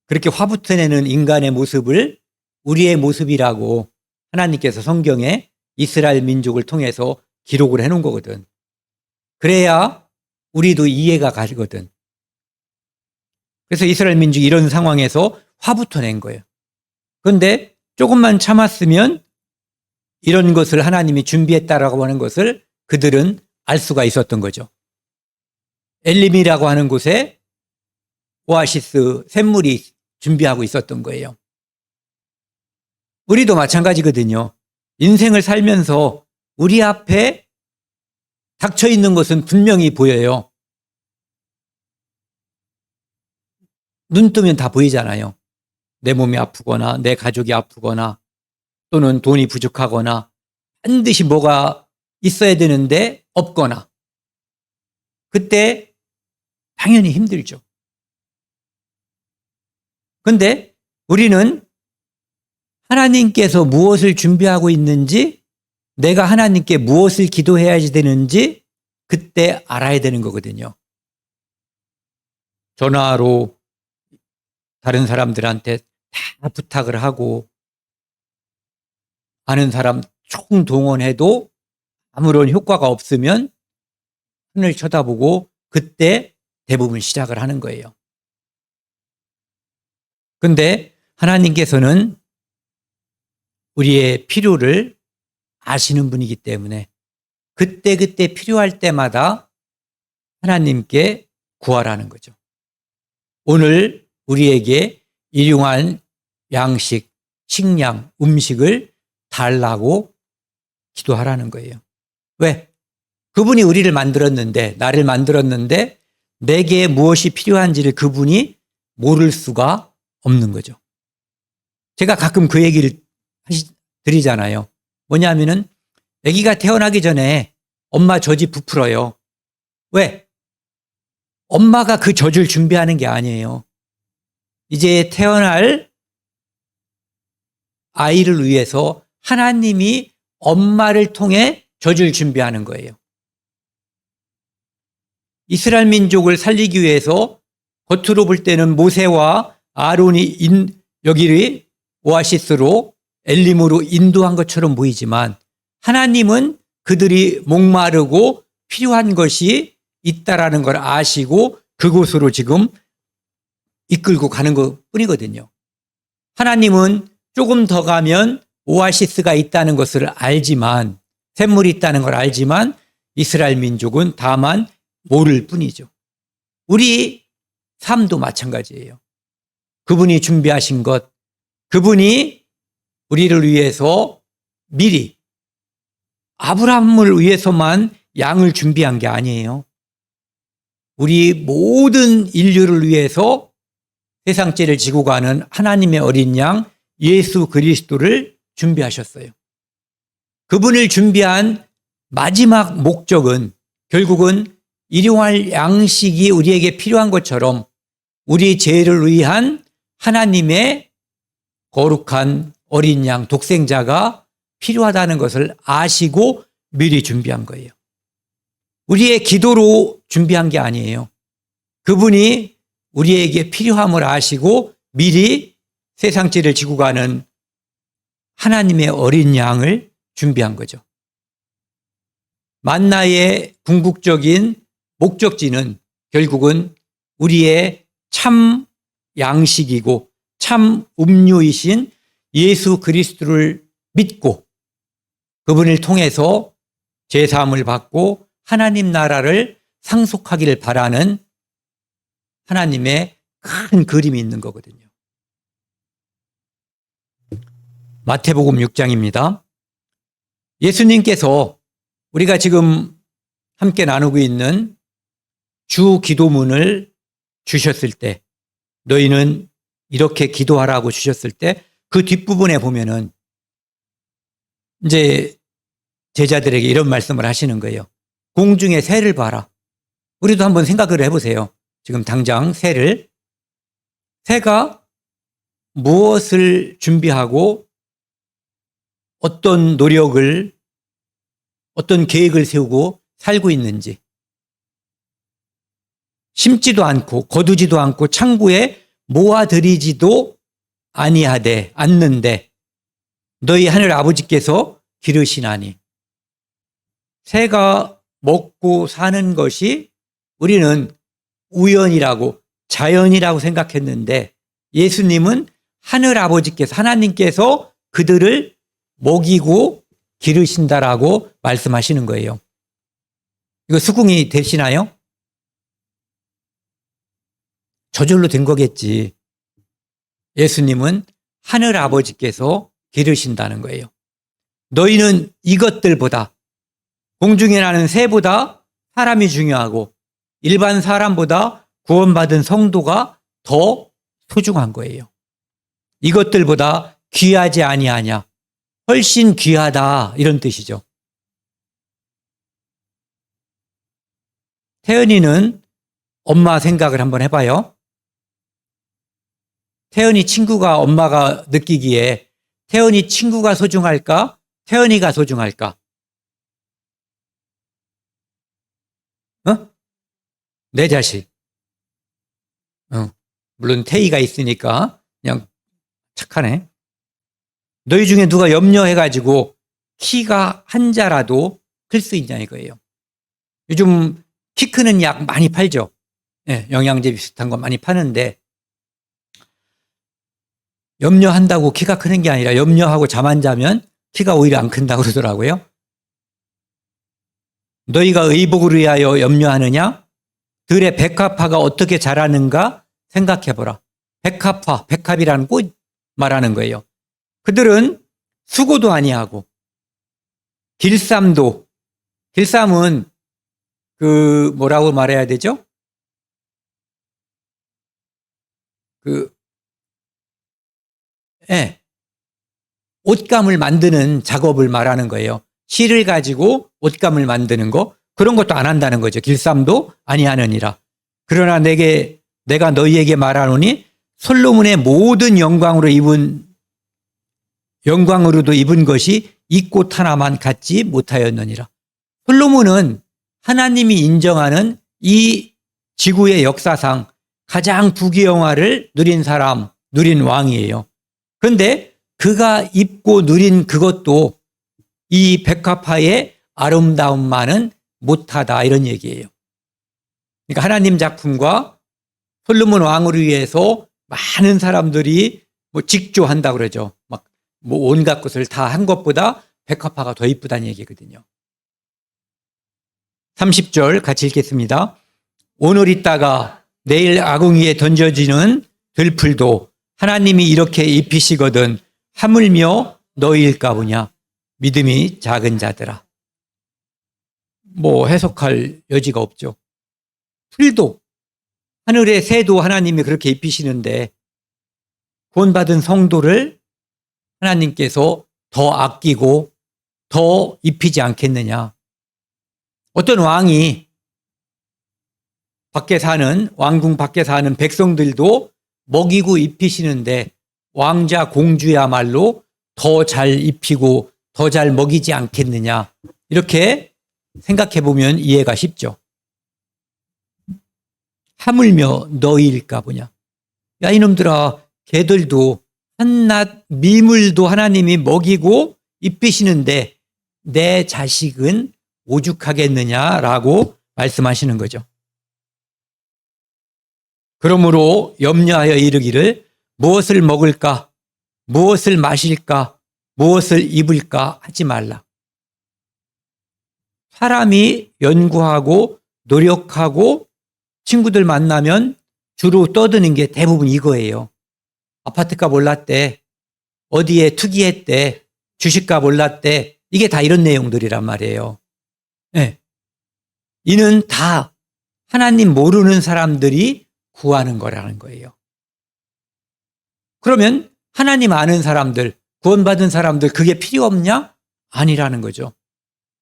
Speaker 1: 그렇게 화부터 내는 인간의 모습을 우리의 모습이라고 하나님께서 성경에 이스라엘 민족을 통해서 기록을 해놓은 거거든. 그래야 우리도 이해가 가거든. 그래서 이스라엘 민족이 이런 상황에서 화부터 낸 거예요. 그런데 조금만 참았으면 이런 것을 하나님이 준비했다라고 하는 것을 그들은 알 수가 있었던 거죠. 엘림이라고 하는 곳에 오아시스 샘물이 준비하고 있었던 거예요. 우리도 마찬가지거든요. 인생을 살면서 우리 앞에 닥쳐 있는 것은 분명히 보여요. 눈 뜨면 다 보이잖아요. 내 몸이 아프거나 내 가족이 아프거나 또는 돈이 부족하거나 반드시 뭐가 있어야 되는데 없거나 그때 당연히 힘들죠. 그런데 우리는 하나님께서 무엇을 준비하고 있는지 내가 하나님께 무엇을 기도해야 되는지 그때 알아야 되는 거거든요. 전화로 다른 사람들한테 다 부탁을 하고 아는 사람 총동원해도 아무런 효과가 없으면 하늘 쳐다보고 그때 대부분 시작을 하는 거예요. 그런데 하나님께서는 우리의 필요를 아시는 분이기 때문에 그때그때 필요할 때마다 하나님께 구하라는 거죠. 오늘 우리에게 일용할 양식, 식량, 음식을 달라고 기도하라는 거예요. 왜? 그분이 우리를 만들었는데, 나를 만들었는데 내게 무엇이 필요한지를 그분이 모를 수가 없는 거죠. 제가 가끔 그 얘기를 드리잖아요. 뭐냐면은 아기가 태어나기 전에 엄마 젖이 부풀어요. 왜? 엄마가 그 젖을 준비하는 게 아니에요. 이제 태어날 아이를 위해서 하나님이 엄마를 통해 젖을 준비하는 거예요. 이스라엘 민족을 살리기 위해서 겉으로 볼 때는 모세와 아론이 여기를 오아시스로 엘림으로 인도한 것처럼 보이지만 하나님은 그들이 목마르고 필요한 것이 있다라는 걸 아시고 그곳으로 지금 이끌고 가는 것 뿐이거든요. 하나님은 조금 더 가면 오아시스가 있다는 것을 알지만 샘물이 있다는 걸 알지만 이스라엘 민족은 다만 모를 뿐이죠. 우리 삶도 마찬가지예요. 그분이 준비하신 것, 그분이 우리를 위해서 미리 아브라함을 위해서만 양을 준비한 게 아니에요. 우리 모든 인류를 위해서 세상죄를 지고 가는 하나님의 어린 양 예수 그리스도를 준비하셨어요. 그분을 준비한 마지막 목적은 결국은 일용할 양식이 우리에게 필요한 것처럼 우리 죄를 위한 하나님의 거룩한 어린 양 독생자가 필요하다는 것을 아시고 미리 준비한 거예요. 우리의 기도로 준비한 게 아니에요. 그분이 우리에게 필요함을 아시고 미리 세상죄를 지고 가는 하나님의 어린 양을 준비한 거죠. 만나의 궁극적인 목적지는 결국은 우리의 참 양식이고 참 음료이신 예수 그리스도를 믿고 그분을 통해서 제사함을 받고 하나님 나라를 상속하기를 바라는 하나님의 큰 그림이 있는 거거든요. 마태복음 6장입니다. 예수님께서 우리가 지금 함께 나누고 있는 주 기도문을 주셨을 때 너희는 이렇게 기도하라고 주셨을 때 그 뒷부분에 보면은 이제 제자들에게 이런 말씀을 하시는 거예요. 공중의 새를 봐라. 우리도 한번 생각을 해보세요. 지금 당장 새가 무엇을 준비하고 어떤 노력을 어떤 계획을 세우고 살고 있는지 심지도 않고 거두지도 않고 창고에 모아들이지도 아니하되 않는데 너희 하늘 아버지께서 기르시나니 새가 먹고 사는 것이 우리는 우연이라고 자연이라고 생각했는데 예수님은 하늘 아버지께서 하나님께서 그들을 먹이고 기르신다라고 말씀하시는 거예요. 이거 수긍이 되시나요? 저절로 된 거겠지. 예수님은 하늘 아버지께서 기르신다는 거예요. 너희는 이것들보다 공중에 나는 새보다 사람이 중요하고 일반 사람보다 구원받은 성도가 더 소중한 거예요. 이것들보다 귀하지 아니하냐. 훨씬 귀하다 이런 뜻이죠. 태연이는 엄마 생각을 한번 해봐요. 태연이 친구가 엄마가 느끼기에 태연이 친구가 소중할까? 태연이가 소중할까? 내 자식. 물론 태희가 있으니까 그냥 착하네. 너희 중에 누가 염려해가지고 키가 한 자라도 클 수 있냐 이거예요. 요즘 키 크는 약 많이 팔죠. 네, 영양제 비슷한 거 많이 파는데 염려한다고 키가 크는 게 아니라 염려하고 잠 안 자면 키가 오히려 안 큰다고 그러더라고요. 너희가 의복을 위하여 염려하느냐? 들의 백합화가 어떻게 자라는가 생각해보라. 백합화, 백합이라는 꽃 말하는 거예요. 그들은 수고도 아니하고 길쌈은 뭐라고 말해야 되죠? 옷감을 만드는 작업을 말하는 거예요. 실을 가지고 옷감을 만드는 거 그런 것도 안 한다는 거죠. 길쌈도 아니하느니라. 그러나 내가 너희에게 말하노니 솔로몬의 모든 영광으로도 입은 것이 이 꽃 하나만 갖지 못하였느니라. 솔로몬은 하나님이 인정하는 이 지구의 역사상 가장 부귀영화를 누린 왕이에요. 그런데 그가 입고 누린 그것도 이 백합화의 아름다움만은 못하다 이런 얘기예요. 그러니까 하나님 작품과 솔로몬 왕을 위해서 많은 사람들이 직조한다고 그러죠. 온갖 것을 다 한 것보다 백합화가 더 이쁘다는 얘기거든요. 30절 같이 읽겠습니다. 오늘 있다가 내일 아궁이에 던져지는 들풀도 하나님이 이렇게 입히시거든 하물며 너희일까 보냐. 믿음이 작은 자들아. 해석할 여지가 없죠. 풀도 하늘의 새도 하나님이 그렇게 입히시는데 구원받은 성도를 하나님께서 더 아끼고 더 입히지 않겠느냐. 어떤 왕이 왕궁 밖에 사는 백성들도 먹이고 입히시는데 왕자 공주야말로 더 잘 입히고 더 잘 먹이지 않겠느냐. 이렇게 생각해 보면 이해가 쉽죠. 하물며 너희일까 보냐. 야 이놈들아, 개들도 한낱 미물도 하나님이 먹이고 입히시는데 내 자식은 오죽하겠느냐라고 말씀하시는 거죠. 그러므로 염려하여 이르기를 무엇을 먹을까, 무엇을 마실까, 무엇을 입을까 하지 말라. 사람이 연구하고 노력하고 친구들 만나면 주로 떠드는 게 대부분 이거예요. 아파트값 올랐대, 어디에 투기했대, 주식값 올랐대, 이게 다 이런 내용들이란 말이에요. 네. 이는 다 하나님 모르는 사람들이 구하는 거라는 거예요. 그러면 하나님 아는 사람들, 구원받은 사람들 그게 필요 없냐? 아니라는 거죠.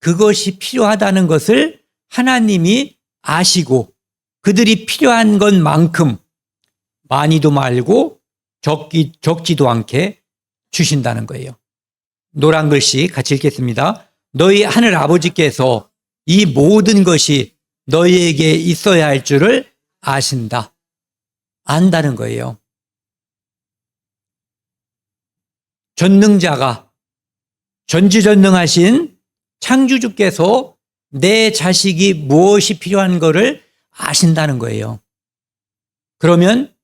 Speaker 1: 그것이 필요하다는 것을 하나님이 아시고 그들이 필요한 것만큼 많이도 말고 적지도 않게 주신다는 거예요. 노란 글씨 같이 읽겠습니다. 너희 하늘 아버지께서 이 모든 것이 너희에게 있어야 할 줄을 아신다. 안다는 거예요. 전능자가 전지전능하신 창조주께서 내 자식이 무엇이 필요한 거를 아신다는 거예요. 그러면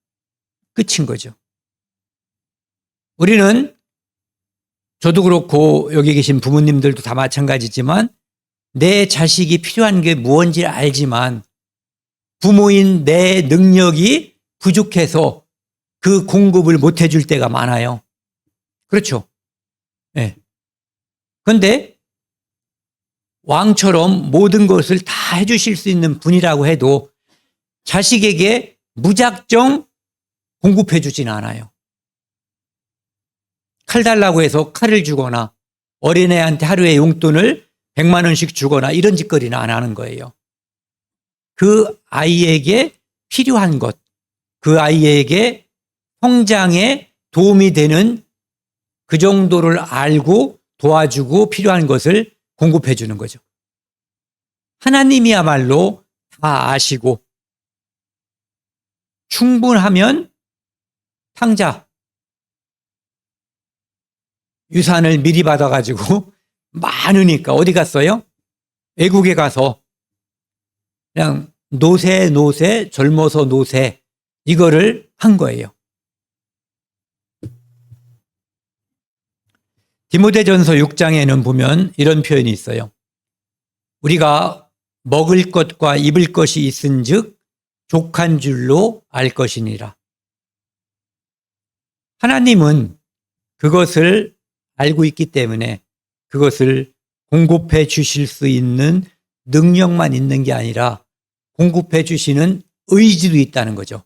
Speaker 1: 끝인 거죠. 우리는 저도 그렇고 여기 계신 부모님들도 다 마찬가지지만 내 자식이 필요한 게 무엇인지 알지만 부모인 내 능력이 부족해서 그 공급을 못 해줄 때가 많아요. 그렇죠? 네. 그런데 왕처럼 모든 것을 다 해주실 수 있는 분이라고 해도 자식에게 무작정 공급해 주지는 않아요. 칼 달라고 해서 칼을 주거나 어린애한테 하루에 용돈을 100만 원씩 주거나 이런 짓거리는 안 하는 거예요. 그 아이에게 필요한 것, 그 아이에게 성장에 도움이 되는 그 정도를 알고 도와주고 필요한 것을 공급해 주는 거죠. 하나님이야말로 다 아시고 충분하면 탕자 유산을 미리 받아가지고 많으니까 어디 갔어요? 외국에 가서 그냥 노세 젊어서 노세 이거를 한 거예요. 디모데전서 6장에는 보면 이런 표현이 있어요. 우리가 먹을 것과 입을 것이 있은즉 족한 줄로 알 것이니라. 하나님은 그것을 알고 있기 때문에 그것을 공급해 주실 수 있는 능력만 있는 게 아니라 공급해 주시는 의지도 있다는 거죠.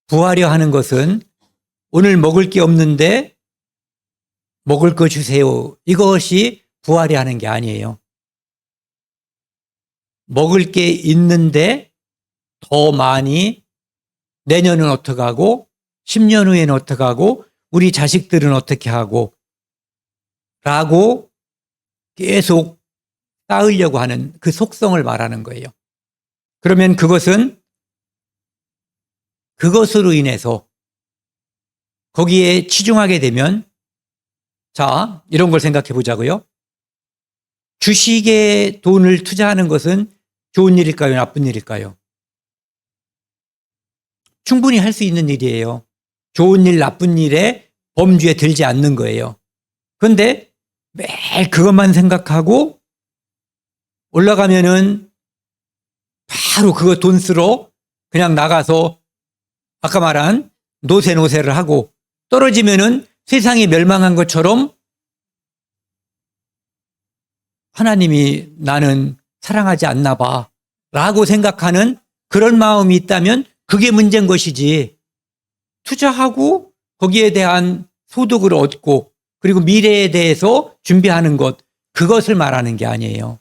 Speaker 1: 구하려 하는 것은 오늘 먹을 게 없는데 먹을 거 주세요. 이것이 구하려 하는 게 아니에요. 먹을 게 있는데 더 많이 내년은 어떻게 하고 10년 후에는 어떻게 하고 우리 자식들은 어떻게 하고 라고 계속 쌓으려고 하는 그 속성을 말하는 거예요. 그러면 그것은 그것으로 인해서 거기에 치중하게 되면 자, 이런 걸 생각해 보자고요. 주식에 돈을 투자하는 것은 좋은 일일까요? 나쁜 일일까요? 충분히 할 수 있는 일이에요. 좋은 일, 나쁜 일에 범주에 들지 않는 거예요. 그런데 매일 그것만 생각하고 올라가면은 바로 그거 돈 쓰러 그냥 나가서 아까 말한 노세를 하고 떨어지면은 세상이 멸망한 것처럼 하나님이 나는 사랑하지 않나 봐 라고 생각하는 그런 마음이 있다면 그게 문제인 것이지 투자하고 거기에 대한 소득을 얻고 그리고 미래에 대해서 준비하는 것 그것을 말하는 게 아니에요.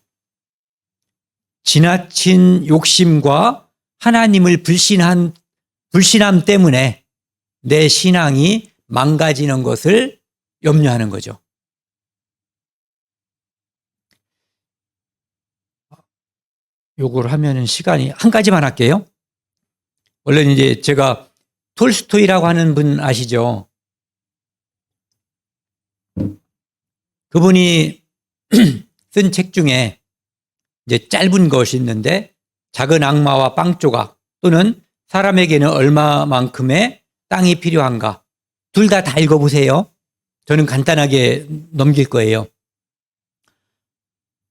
Speaker 1: 지나친 욕심과 하나님을 불신함 때문에 내 신앙이 망가지는 것을 염려하는 거죠. 요걸 하면은 시간이 한 가지만 할게요. 원래 이제 제가 톨스토이라고 하는 분 아시죠? 그분이 쓴 책 중에 이제 짧은 것이 있는데 작은 악마와 빵 조각 또는 사람에게는 얼마만큼의 땅이 필요한가 둘 다 읽어보세요. 저는 간단하게 넘길 거예요.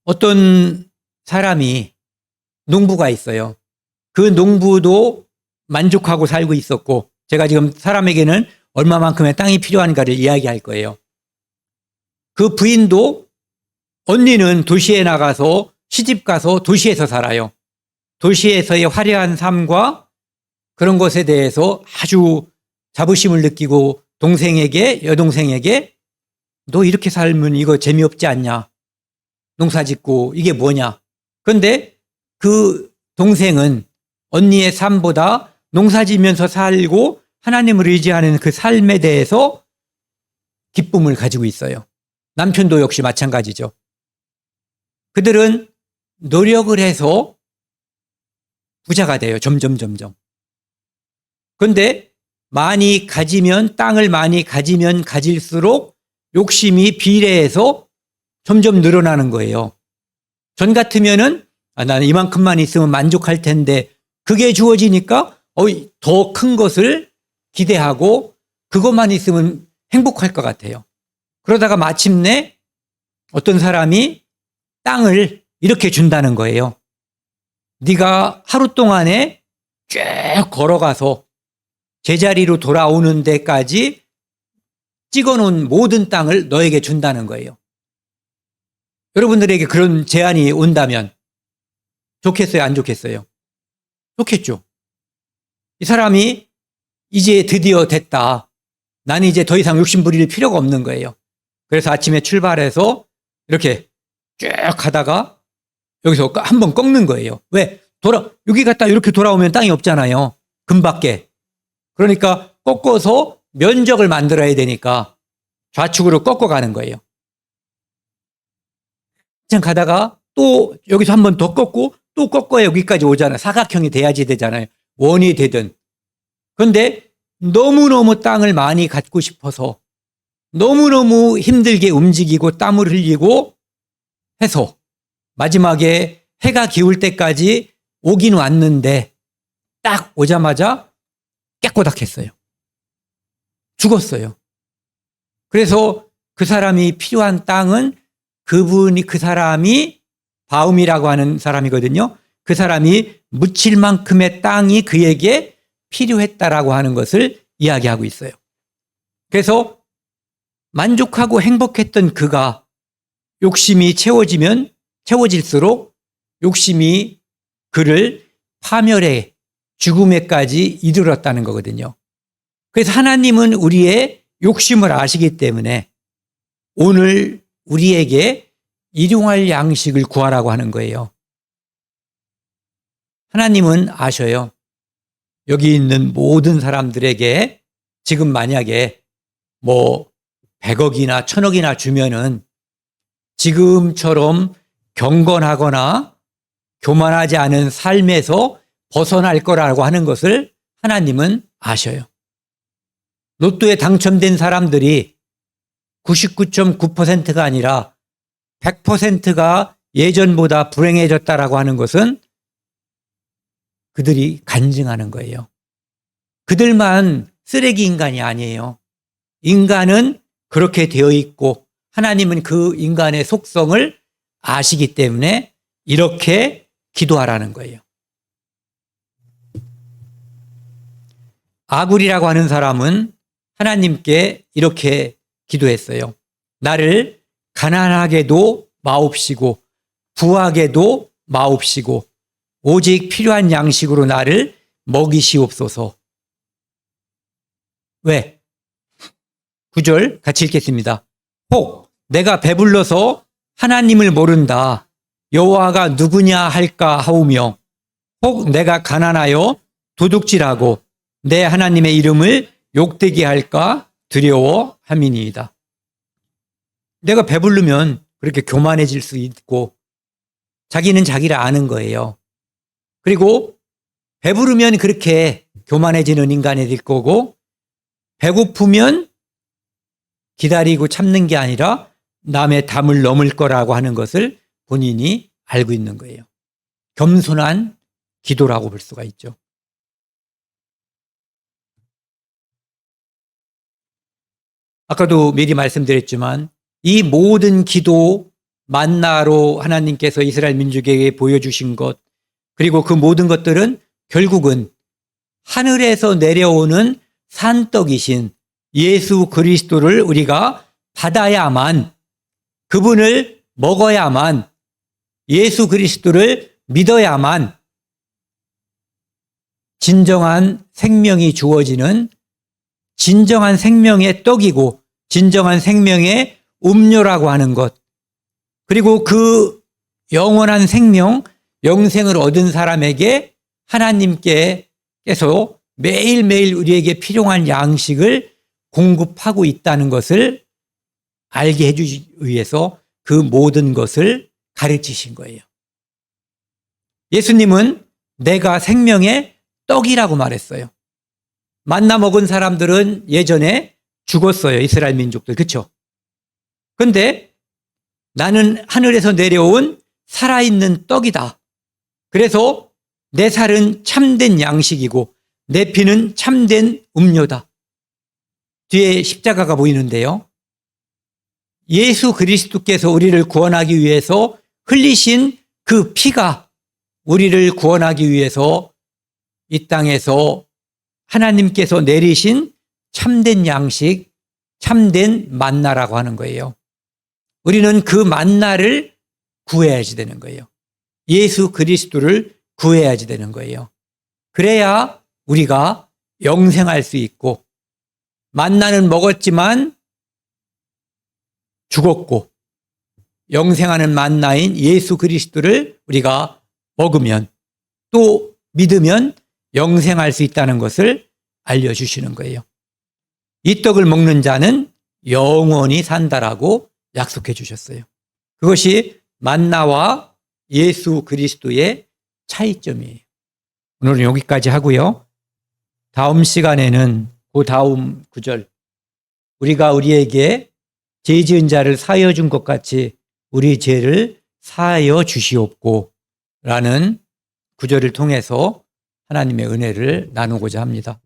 Speaker 1: 어떤 사람이 농부가 있어요. 그 농부도 만족하고 살고 있었고 제가 지금 사람에게는 얼마만큼의 땅이 필요한가를 이야기할 거예요. 그 부인도 언니는 도시에 나가서 시집가서 도시에서 살아요. 도시에서의 화려한 삶과 그런 것에 대해서 아주 자부심을 느끼고 여동생에게 너 이렇게 살면 이거 재미없지 않냐? 농사 짓고 이게 뭐냐? 그런데 그 동생은 언니의 삶보다 농사 지면서 살고 하나님을 의지하는 그 삶에 대해서 기쁨을 가지고 있어요. 남편도 역시 마찬가지죠. 그들은 노력을 해서 부자가 돼요. 점점. 그런데 땅을 많이 가지면 가질수록 욕심이 비례해서 점점 늘어나는 거예요. 전 같으면은 나는 이만큼만 있으면 만족할 텐데 그게 주어지니까 더 큰 것을 기대하고 그것만 있으면 행복할 것 같아요. 그러다가 마침내 어떤 사람이 땅을 이렇게 준다는 거예요. 네가 하루 동안에 쭉 걸어가서 제자리로 돌아오는 데까지 찍어놓은 모든 땅을 너에게 준다는 거예요. 여러분들에게 그런 제안이 온다면 좋겠어요? 안 좋겠어요? 좋겠죠. 이 사람이 이제 드디어 됐다. 나는 이제 더 이상 욕심 부릴 필요가 없는 거예요. 그래서 아침에 출발해서 이렇게 쭉 가다가 여기서 한번 꺾는 거예요. 왜? 여기 갔다 이렇게 돌아오면 땅이 없잖아요. 금밖에. 그러니까 꺾어서 면적을 만들어야 되니까 좌측으로 꺾어가는 거예요. 그냥 가다가 또 여기서 한 번 더 꺾고 또 꺾어야 여기까지 오잖아요. 사각형이 돼야지 되잖아요. 원이 되든. 그런데 너무너무 땅을 많이 갖고 싶어서 너무너무 힘들게 움직이고 땀을 흘리고 해서 마지막에 해가 기울 때까지 오긴 왔는데 딱 오자마자 깨꼬닥했어요. 죽었어요. 그래서 그 사람이 필요한 땅은 그 사람이 바움이라고 하는 사람이거든요. 그 사람이 묻힐 만큼의 땅이 그에게 필요했다라고 하는 것을 이야기하고 있어요. 그래서 만족하고 행복했던 그가 욕심이 채워질수록 욕심이 그를 파멸의 죽음에까지 이르렀다는 거거든요. 그래서 하나님은 우리의 욕심을 아시기 때문에 오늘 우리에게 일용할 양식을 구하라고 하는 거예요. 하나님은 아셔요. 여기 있는 모든 사람들에게 지금 만약에 100억이나 1000억이나 주면은 지금처럼 경건하거나 교만하지 않은 삶에서 벗어날 거라고 하는 것을 하나님은 아셔요. 로또에 당첨된 사람들이 99.9%가 아니라 100%가 예전보다 불행해졌다라고 하는 것은 그들이 간증하는 거예요. 그들만 쓰레기 인간이 아니에요. 인간은 그렇게 되어 있고 하나님은 그 인간의 속성을 아시기 때문에 이렇게 기도하라는 거예요. 아굴이라고 하는 사람은 하나님께 이렇게 기도했어요. 나를 가난하게도 마옵시고 부하게도 마옵시고 오직 필요한 양식으로 나를 먹이시옵소서. 왜? 9절 같이 읽겠습니다. 혹 내가 배불러서 하나님을 모른다. 여호와가 누구냐 할까 하오며 혹 내가 가난하여 도둑질하고 내 하나님의 이름을 욕되게 할까 두려워함이니이다. 내가 배부르면 그렇게 교만해질 수 있고 자기는 자기를 아는 거예요. 그리고 배부르면 그렇게 교만해지는 인간이 될 거고 배고프면 기다리고 참는 게 아니라 남의 담을 넘을 거라고 하는 것을 본인이 알고 있는 거예요. 겸손한 기도라고 볼 수가 있죠. 아까도 미리 말씀드렸지만 이 모든 기도 만나로 하나님께서 이스라엘 민족에게 보여주신 것 그리고 그 모든 것들은 결국은 하늘에서 내려오는 산떡이신 예수 그리스도를 우리가 받아야만 그분을 먹어야만 예수 그리스도를 믿어야만 진정한 생명이 주어지는 진정한 생명의 떡이고 진정한 생명의 음료라고 하는 것 그리고 그 영원한 생명 영생을 얻은 사람에게 하나님께서 매일매일 우리에게 필요한 양식을 공급하고 있다는 것을 알게 해주기 위해서 그 모든 것을 가르치신 거예요. 예수님은 내가 생명의 떡이라고 말했어요. 만나 먹은 사람들은 예전에 죽었어요. 이스라엘 민족들. 그렇죠? 그런데 나는 하늘에서 내려온 살아있는 떡이다. 그래서 내 살은 참된 양식이고 내 피는 참된 음료다. 뒤에 십자가가 보이는데요. 예수 그리스도께서 우리를 구원하기 위해서 흘리신 그 피가 우리를 구원하기 위해서 이 땅에서 하나님께서 내리신 참된 양식, 참된 만나라고 하는 거예요. 우리는 그 만나를 구해야지 되는 거예요. 예수 그리스도를 구해야지 되는 거예요. 그래야 우리가 영생할 수 있고, 만나는 먹었지만 죽었고, 영생하는 만나인 예수 그리스도를 우리가 먹으면 또 믿으면 영생할 수 있다는 것을 알려주시는 거예요. 이 떡을 먹는 자는 영원히 산다라고 약속해 주셨어요. 그것이 만나와 예수 그리스도의 차이점이에요. 오늘은 여기까지 하고요. 다음 시간에는 그 다음 구절, 우리가 우리에게 죄 지은 자를 사하여 준 것 같이 우리 죄를 사하여 주시옵고 라는 구절을 통해서 하나님의 은혜를 나누고자 합니다.